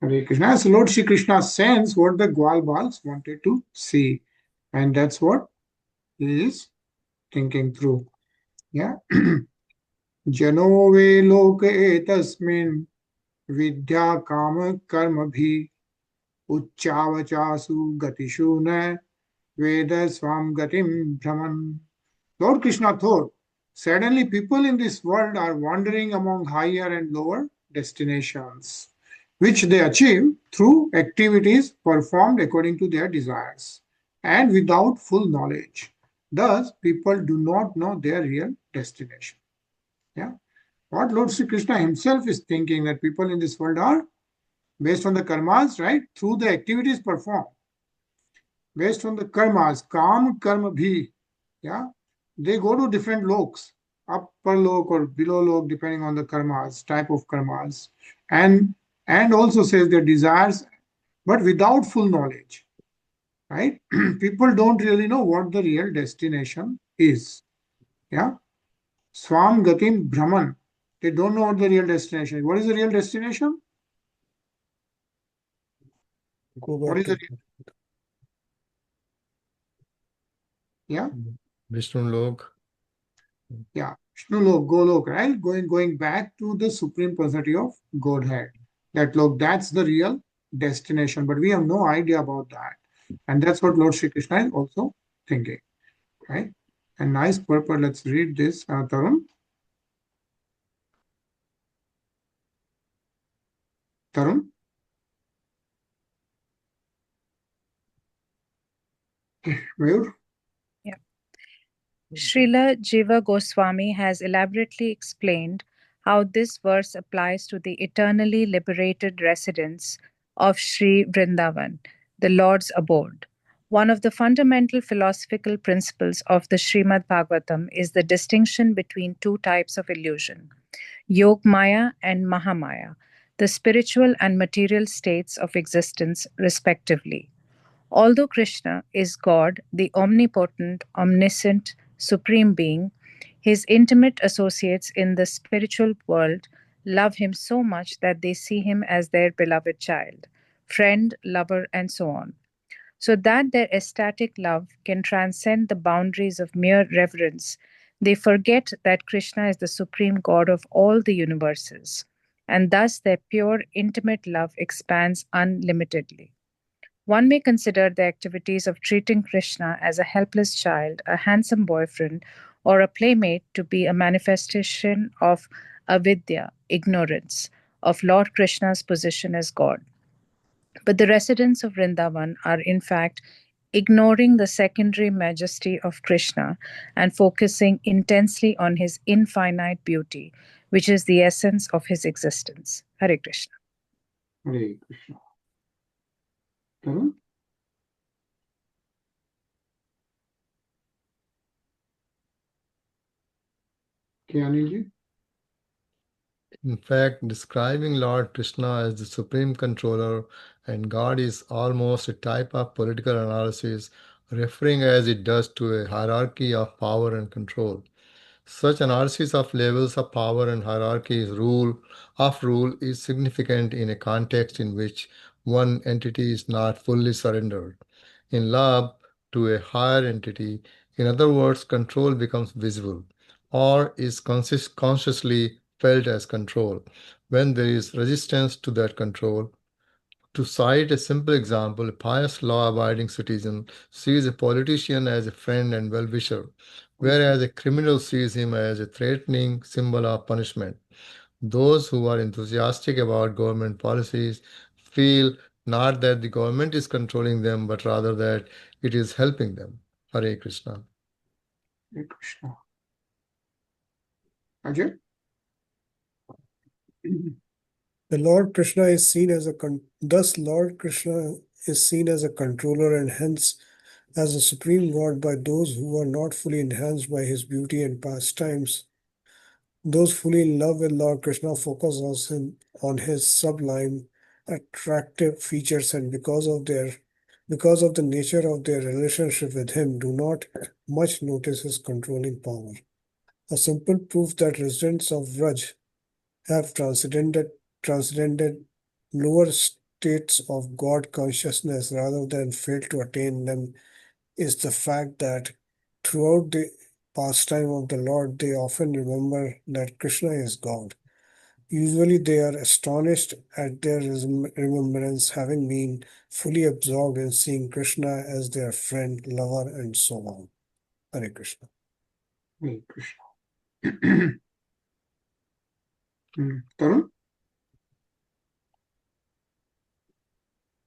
Speaker 1: Hare Krishna. So Lord Shri Krishna sends what the Gwalbals wanted to see. And that's what he is thinking through. Yeah. Jano ve loka etasmin vidya kama karma bhi uchchavachasu gatishu na veda swam gatim brahman. Lord Krishna thought, Suddenly, people in this world are wandering among higher and lower destinations, which they achieve through activities performed according to their desires and without full knowledge. Thus, people do not know their real destination. Yeah. What Lord Sri Krishna himself is thinking that people in this world are based on the karmas, right? Through the activities performed, based on the karmas, kam karma bhi, yeah, they go to different loks, upper lok or below lok, depending on the karmas, type of karmas, and also says their desires, but without full knowledge, right? People don't really know what the real destination is, yeah. Swam gatim brahman, they don't know what the real destination is. What is the real destination?
Speaker 4: Go
Speaker 1: What
Speaker 4: back
Speaker 1: is the
Speaker 4: to
Speaker 1: yeah?
Speaker 2: Vishnu Lok.
Speaker 1: Yeah, Vishnu Lok, Golok, right? Going back to the supreme personality of Godhead. That look, that's the real destination, but we have no idea about that, and that's what Lord Shri Krishna is also thinking, right? And nice purport. Let's read this, Tarun. Tarun. Mayur.
Speaker 5: Yeah. Srila Jiva Goswami has elaborately explained how this verse applies to the eternally liberated residents of Sri Vrindavan, the Lord's abode. One of the fundamental philosophical principles of the Srimad Bhagavatam is the distinction between two types of illusion, Yogmaya and Mahamaya, the spiritual and material states of existence, respectively. Although Krishna is God, the omnipotent, omniscient, supreme being, his intimate associates in the spiritual world love him so much that they see him as their beloved child, friend, lover, and so on. So that their ecstatic love can transcend the boundaries of mere reverence, they forget that Krishna is the supreme God of all the universes, and thus their pure, intimate love expands unlimitedly. One may consider the activities of treating Krishna as a helpless child, a handsome boyfriend, or a playmate to be a manifestation of avidya, ignorance, of Lord Krishna's position as God. But the residents of Vrindavan are in fact ignoring the secondary majesty of Krishna and focusing intensely on his infinite beauty, which is the essence of his existence. Hare Krishna.
Speaker 1: Hare Krishna. Tarun. Okay, Anilji.
Speaker 2: In fact, describing Lord Krishna as the supreme controller and God is almost a type of political analysis, referring as it does to a hierarchy of power and control. Such analysis of levels of power and hierarchies rule is significant in a context in which one entity is not fully surrendered in love to a higher entity. In other words, control becomes visible or is consciously felt as control when there is resistance to that control. To cite a simple example, a pious law abiding citizen sees a politician as a friend and well wisher, whereas a criminal sees him as a threatening symbol of punishment. Those who are enthusiastic about government policies feel not that the government is controlling them, but rather that it is helping them. Hare Krishna.
Speaker 1: Hare Krishna. Ajay.
Speaker 4: The Lord Krishna is seen as thus Lord Krishna is seen as a controller and hence as a supreme God by those who are not fully enhanced by his beauty and pastimes. Those fully in love with Lord Krishna focus on his sublime, attractive features, and because of the nature of their relationship with him, do not much notice his controlling power. A simple proof that residents of Vraj have transcended lower states of God consciousness rather than failed to attain them is the fact that throughout the pastime of the Lord, they often remember that Krishna is God. Usually, they are astonished at their remembrance, having been fully absorbed in seeing Krishna as their friend, lover, and so on. Hare Krishna.
Speaker 1: Hare Krishna. Tarun?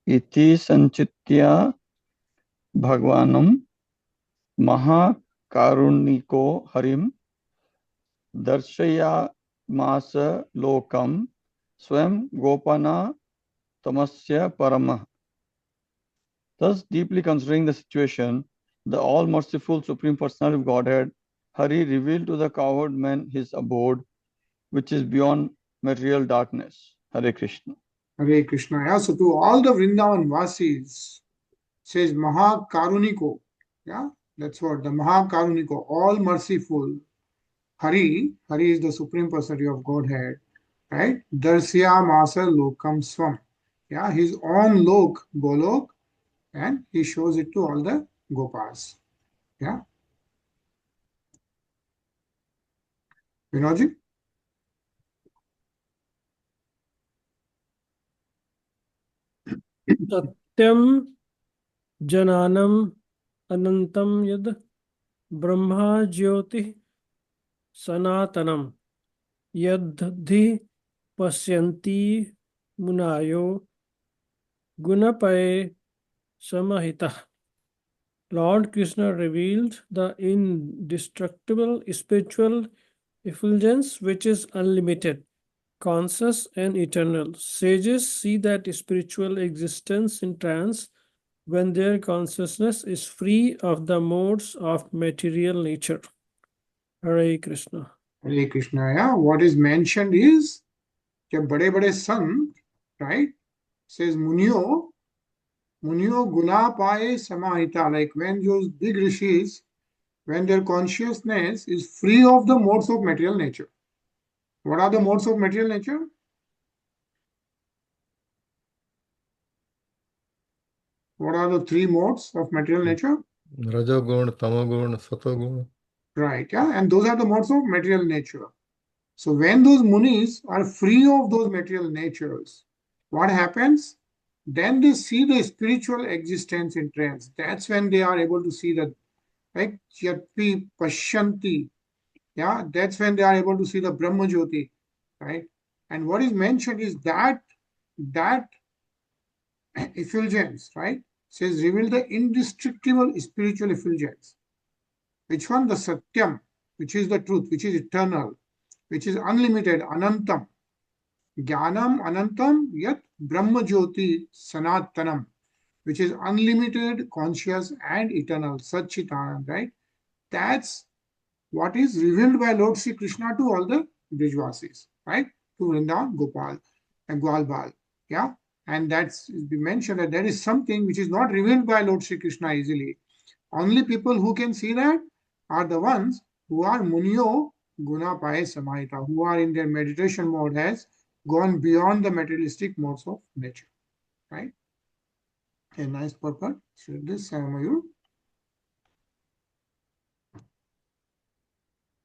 Speaker 6: Iti sanchitya bhagwanam महाकारुणिको Harim दर्शयामास लोकम स्वयं गोपना tamasya paramah. Thus, deeply considering the situation, the all-merciful Supreme Personality of Godhead, Hari, revealed to the cowherd man his abode, which is beyond material darkness. Hare Krishna.
Speaker 1: Hare Krishna. Yeah, so to all the Vrindavan Vasis, says Mahakaruniko. Yeah, that's what the Mahakaruniko, all merciful. Hari is the Supreme Personality of Godhead, right? Darsya Masa Lokam Swam. Yeah, his own lok, Golok, and he shows it to all the Gopas. Yeah. Vinodji?
Speaker 3: Satyam Jananam Anantam Yad Brahma Jyoti Sanatanam Yadhi Pasyanti Munayo Gunapaye Samahita. Lord Krishna revealed the indestructible spiritual effulgence which is unlimited, conscious, and eternal. Sages see that spiritual existence in trance when their consciousness is free of the modes of material nature. Hare Krishna.
Speaker 1: Hare Krishna. Yeah, what is mentioned is that bade sant, right, says Munyo Guna Paye Samahita, like when those big rishis, when their consciousness is free of the modes of material nature. What are the modes of material nature? What are the three modes of material nature?
Speaker 2: Rajagun, Tamagun, Satagun.
Speaker 1: Right, yeah, and those are the modes of material nature. So when those munis are free of those material natures, what happens? Then they see the spiritual existence in trance. That's when they are able to see the, like, Yatpi Pashyanti. Yeah, that's when they are able to see the Brahma Jyoti, right? And what is mentioned is that effulgence, right? Says reveal the indestructible spiritual effulgence. Which one? The Satyam, which is the truth, which is eternal, which is unlimited, Anantam. Jnanam Anantam Yat Brahma Jyoti Sanatanam, which is unlimited, conscious, and eternal, Satchitanand, right? That's what is revealed by Lord Sri Krishna to all the Brijvasis, right? To Vrindavan, Gopal, and Gwalbal. Yeah. And that's been mentioned that there is something which is not revealed by Lord Sri Krishna easily. Only people who can see that are the ones who are Munyo Guna Paye Samahita, who are in their meditation mode, has gone beyond the materialistic modes of nature. Right? A nice purpose. So this Mayur.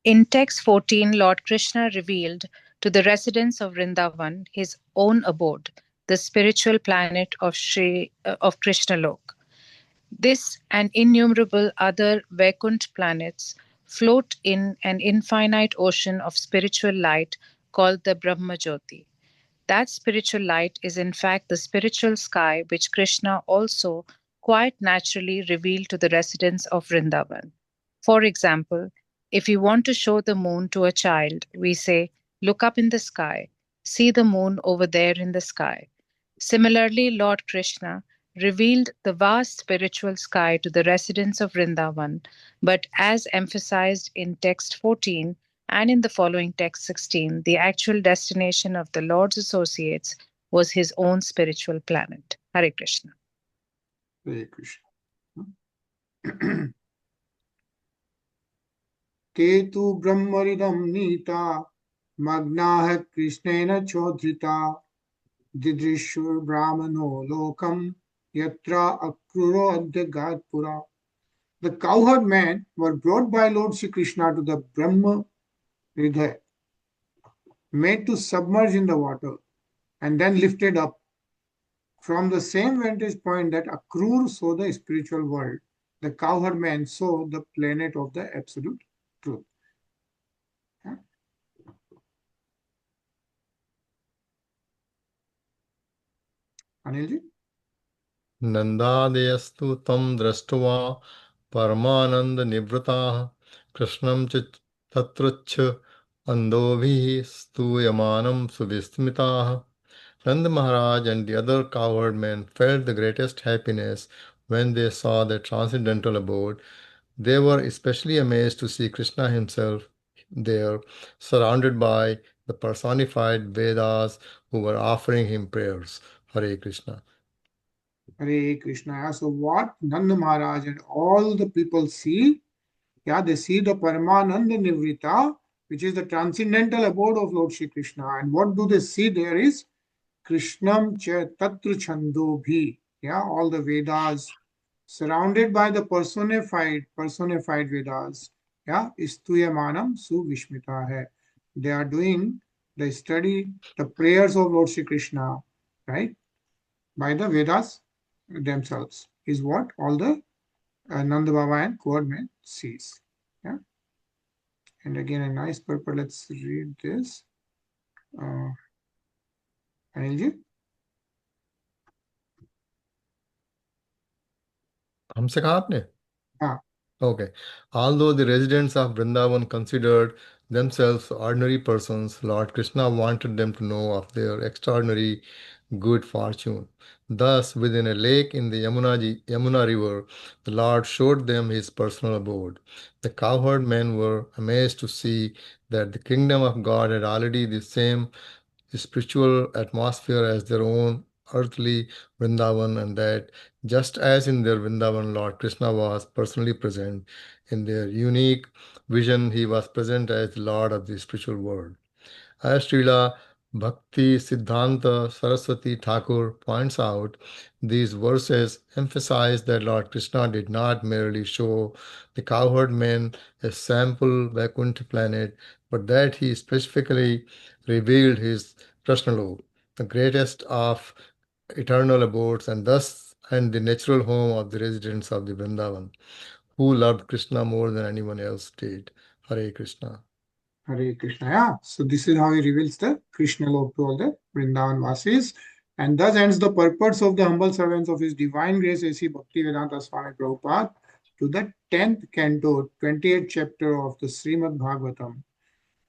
Speaker 5: In text 14, Lord Krishna revealed to the residents of Vrindavan his own abode, the spiritual planet of Krishna Lok. This and innumerable other Vaikunt planets float in an infinite ocean of spiritual light called the Brahma Jyoti. That spiritual light is in fact the spiritual sky which Krishna also quite naturally revealed to the residents of Vrindavan. For example, if we want to show the moon to a child, we say, "Look up in the sky, see the moon over there in the sky." Similarly, Lord Krishna revealed the vast spiritual sky to the residents of Vrindavan, but as emphasized in text 14 and in the following text 16, the actual destination of the Lord's associates was his own spiritual planet. Hare Krishna.
Speaker 1: Hare Krishna. Ketu Brahmaridam Nita Magnaha Krishnena Chodrita Didrishur Brahmano Lokam Yatra Akruro Adyagatpura. The cowherd men were brought by Lord Sri Krishna to the Brahma Hridaya, made to submerge in the water and then lifted up from the same vantage point that Akrur saw the spiritual world. The cowherd man saw the planet of the absolute truth. Anilji?
Speaker 2: नन्दादयस्तु तं दृष्ट्वा परमानन्दनिवृताः कृष्णं च तत्रुच्छ अन्धोभिः स्तूयमानं सुविस्मिताः. Nanda Maharaj and the other cowherd men felt the greatest happiness when they saw the transcendental abode. They were especially amazed to see Krishna himself there, surrounded by the personified Vedas who were offering him prayers. Hare Krishna.
Speaker 1: Hare Krishna. So what Nanda Maharaj and all the people see, yeah, they see the Paramananda Nivrita, which is the transcendental abode of Lord Shri Krishna. And what do they see there is Krishnam cha tatra chando bhi. Yeah, all the Vedas surrounded by the personified Vedas. Yeah, istuyamanam suvishmita hai. They are doing the study, the prayers of Lord Shri Krishna, right? By the Vedas themselves is what all the Nanda Baba and Coordinate sees. Yeah. And again, a nice purpose. Let's read this. Anilji?
Speaker 2: हमसे कहा आपने?
Speaker 1: हाँ.
Speaker 2: Okay. Although the residents of Vrindavan considered themselves ordinary persons, Lord Krishna wanted them to know of their extraordinary good fortune. Thus, within a lake in the Yamuna river, the Lord showed them his personal abode. The cowherd men were amazed to see that the kingdom of God had already the same spiritual atmosphere as their own earthly Vrindavan, and that just as in their Vrindavan, Lord Krishna was personally present, in their unique vision, he was present as the Lord of the spiritual world. As Srila Bhakti Siddhanta Saraswati Thakur points out, these verses emphasize that Lord Krishna did not merely show the cowherd men a sample Vaikuntha planet, but that he specifically revealed his Krishnalok, the greatest of eternal abodes, and the natural home of the residents of the Vrindavan, who loved Krishna more than anyone else did. Hare Krishna.
Speaker 1: Hare Krishna. Yeah. So this is how he reveals the Krishna love to all the Vrindavan Vasis. And thus ends the purpose of the humble servants of his divine grace, A.C. Bhaktivedanta Swami Prabhupada, to the 10th canto, 28th chapter of the Srimad Bhagavatam,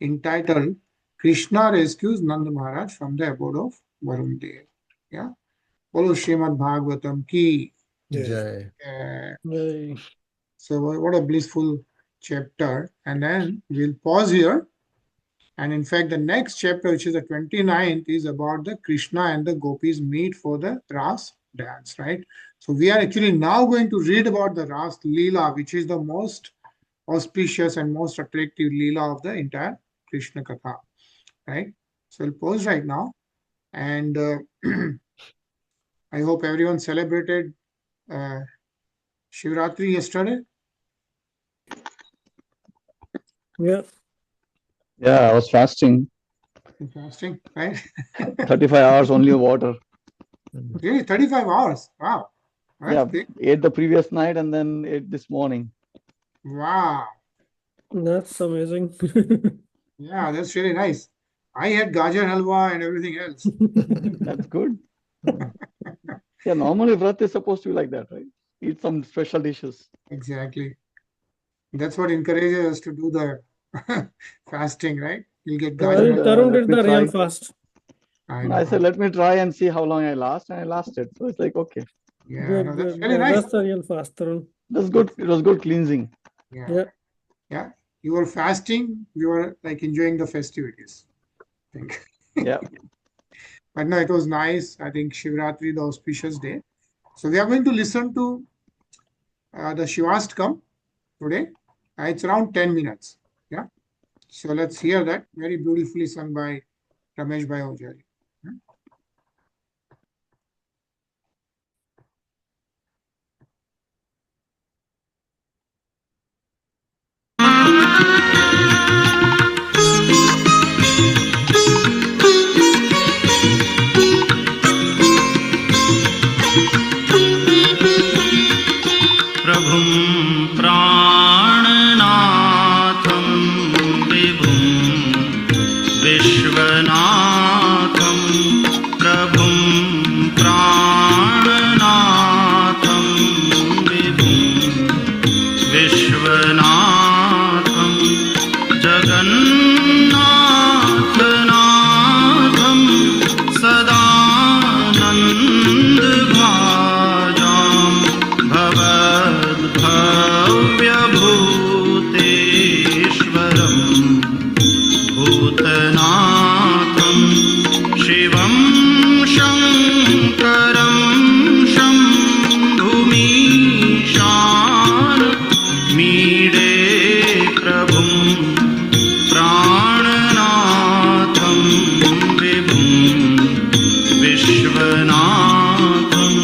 Speaker 1: entitled Krishna Rescues Nanda Maharaj from the Abode of Varun Dev. Yeah. Follow Srimad Bhagavatam ki.
Speaker 2: Jai.
Speaker 3: Yay.
Speaker 1: So what a blissful chapter. And then we'll pause here. And in fact, the next chapter, which is the 29th, is about the Krishna and the gopis meet for the Ras dance, right? So we are actually now going to read about the Ras Leela, which is the most auspicious and most attractive Leela of the entire Krishna Katha, right? So we'll pause right now. And I hope everyone celebrated Shivratri yesterday.
Speaker 3: Yeah.
Speaker 6: Yeah, I was fasting.
Speaker 1: Fasting, right?
Speaker 6: 35 hours only water.
Speaker 1: Really, 35 hours. Wow. That's
Speaker 6: Yeah,
Speaker 1: big.
Speaker 6: ate the previous night and then ate this morning.
Speaker 1: Wow.
Speaker 3: That's amazing.
Speaker 1: Yeah, that's really nice. I had gajar halwa and everything else.
Speaker 6: That's good. Yeah, normally Vrat is supposed to be like that, right? Eat some special dishes.
Speaker 1: Exactly. That's what encourages us to do the fasting, right? You'll get gajar halwa.
Speaker 3: Tarun
Speaker 6: let
Speaker 3: did
Speaker 6: me
Speaker 3: the real
Speaker 6: try.
Speaker 3: fast.
Speaker 1: I
Speaker 6: I said,
Speaker 1: know.
Speaker 6: let me try and see how long I last, and I lasted. So it's like, okay,
Speaker 1: Yeah, no,
Speaker 3: Good,
Speaker 1: that's
Speaker 3: good.
Speaker 1: really nice.
Speaker 3: That's the real fast, Tarun.
Speaker 6: that's good. It was good cleansing.
Speaker 1: Yeah.
Speaker 3: Yeah.
Speaker 1: Yeah. You were fasting, you were like enjoying the festivities, I think.
Speaker 6: Yeah.
Speaker 1: But no, it was nice. I think Shivratri, the auspicious day. So we are going to listen to the Shivastakam today. It's around 10 minutes. Yeah. So let's hear that. Very beautifully sung by Ramesh Bhai Ojari.
Speaker 7: प्रभुं प्राणनाथं विभुं विश्वनाथं मीडे प्रभुं प्राणनाथं विभुं विश्वनाथं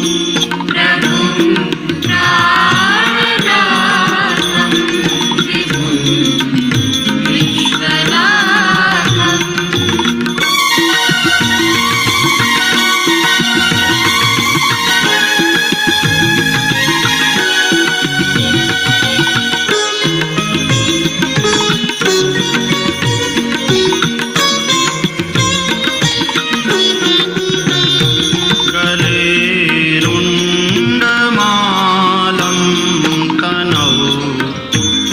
Speaker 7: गलेरुण्डमालं तनौ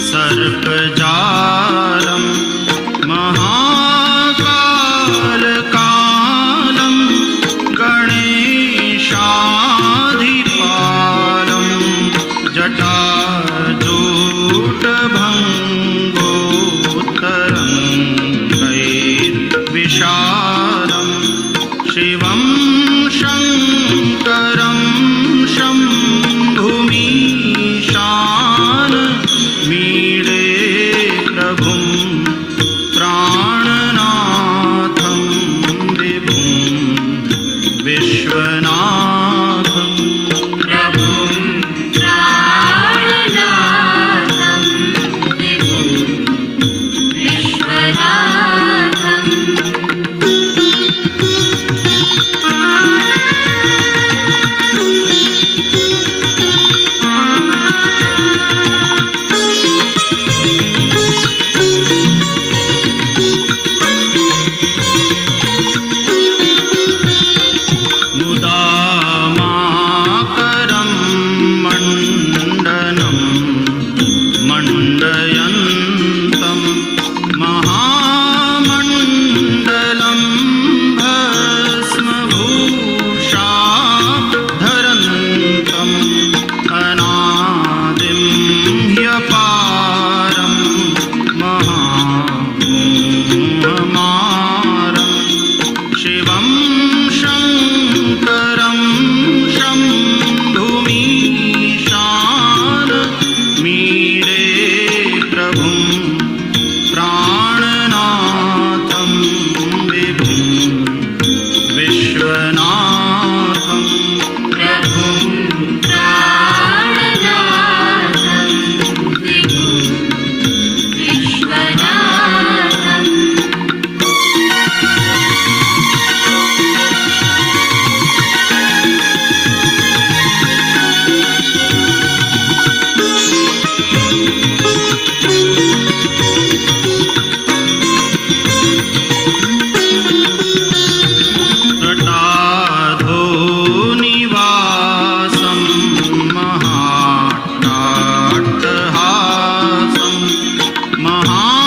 Speaker 7: सर्पजालं महाकालकालं गणेशाधिपालं जटाजूटभङ्गोत्तरङ्गैर्विशालं शिवं शङ्करं शम्भुमीशान मीडे प्रभुं प्राणनाथं विभुं विश्वनाथं मुदामाकरं मण्डनं मण्डयन्तं महामण्डलं भस्मभूषाधरन्तम् अनादिं ह्यपारं महामोहमारं शिवं शङ्करं शम्भुमीशान मीडे प्रभुं प्राणनाथं विभुं विश्वनाथं जटाधोनिवासं महाट्टाट्टहासं महापापनाशं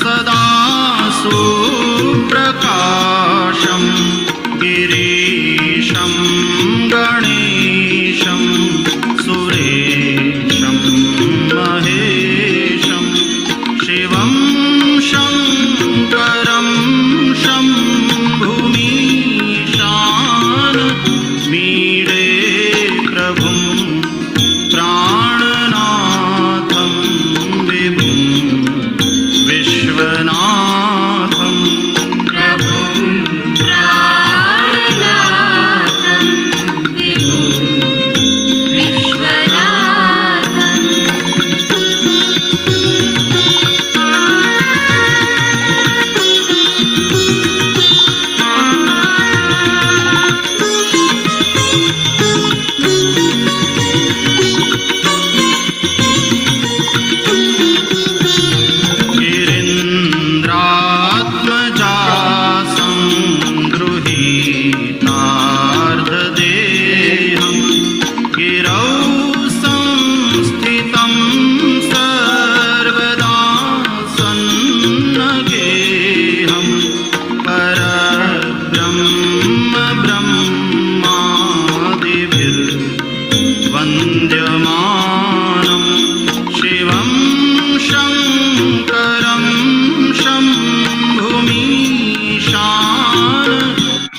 Speaker 7: सदा सुप्रकाशं गिरीशं गणेशं सुरेशं महेशं शिवं शङ्करं शम्भुमीशान मीडे प्रभुं प्राणनाथं विभुं विश्वनाथं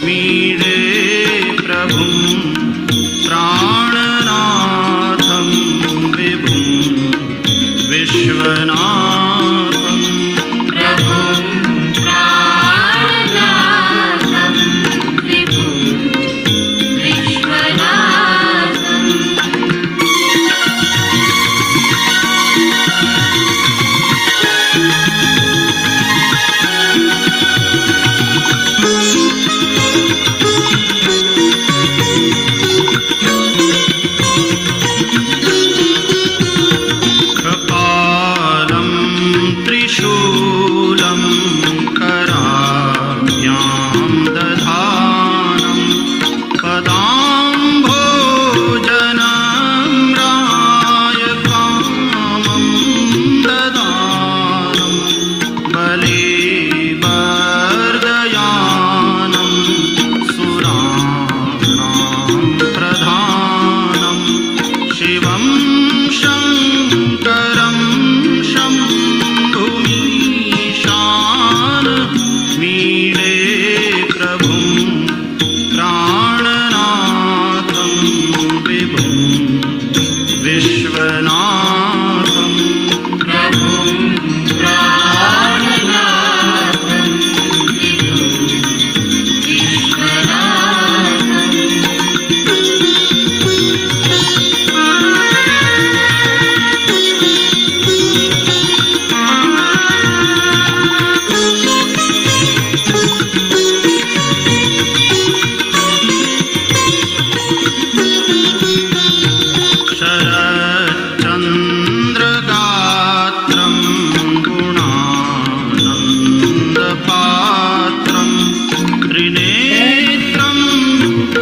Speaker 7: मीडे प्रभुं प्राणनाथं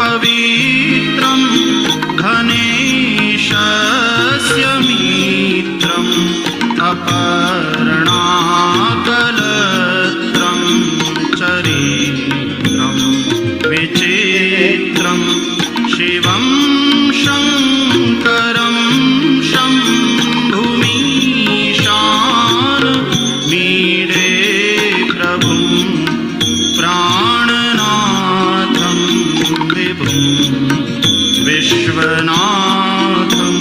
Speaker 7: पवित्रं घनेशस्य मित्रम् अपर्णाकलत्रं चरित्रं विचित्रं शिवं शङ्करं शम्भुमीशान मीडे प्रभुं प्राणनाथं विभुं विश्वनाथं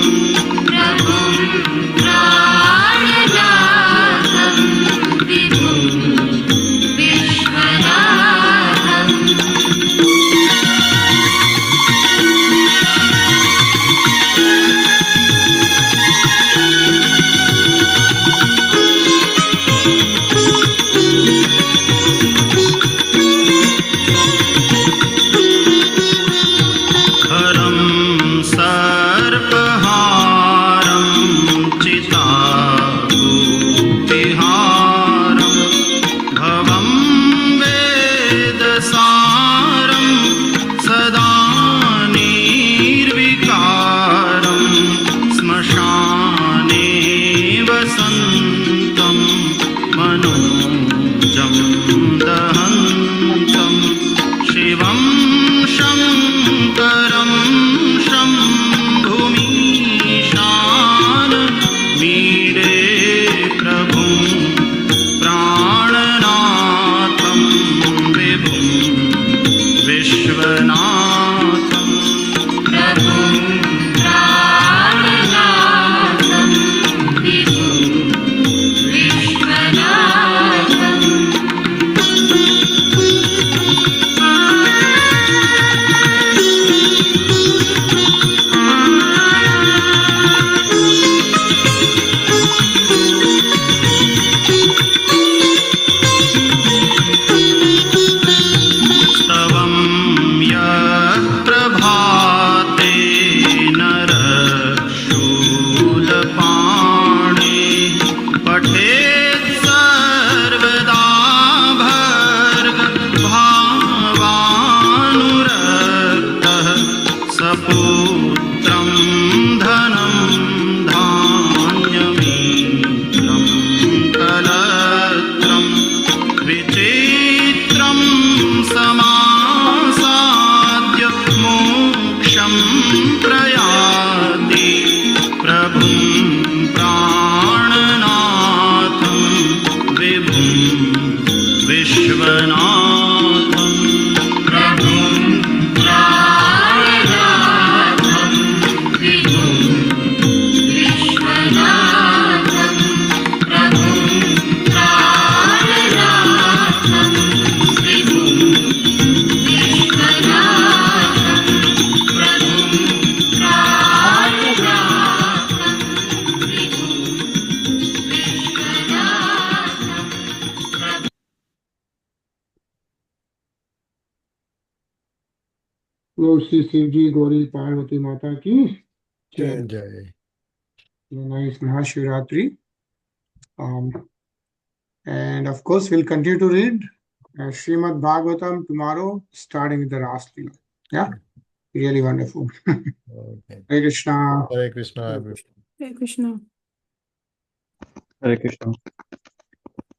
Speaker 7: हरं सर्पहारं चिताभूतिहारं भवं वेदसारं सदा निर्विकारं श्मशाने वसन्तं मनोजं दहन्तं शिवं शङ्करं शम्भुमीशान मीडे प्रभुं प्राणनाथं विभुं विश्वनाथं स्तवं यः प्रभाते नरशूलपाणे पठेत् सर्वदा भर्गभावानुरक्तः सपुत्रं धनं धान्यमित्रं कलत्रं विचित्रं समासाद्य मोक्षं प्रयाति प्रभुं प्राणनाथं विभुं विश्वनाथं
Speaker 1: Lord Sri Shivji, Gauri Parvati Mata ki jai.
Speaker 2: जय
Speaker 1: Nice Mahashivratri. And of course, we'll continue to read Srimad Bhagavatam tomorrow, starting with the Ras Leela. Yeah, really wonderful.
Speaker 2: Okay.
Speaker 1: Hare Krishna.
Speaker 2: Hare Krishna.
Speaker 8: Hare Krishna.
Speaker 6: Hare Krishna.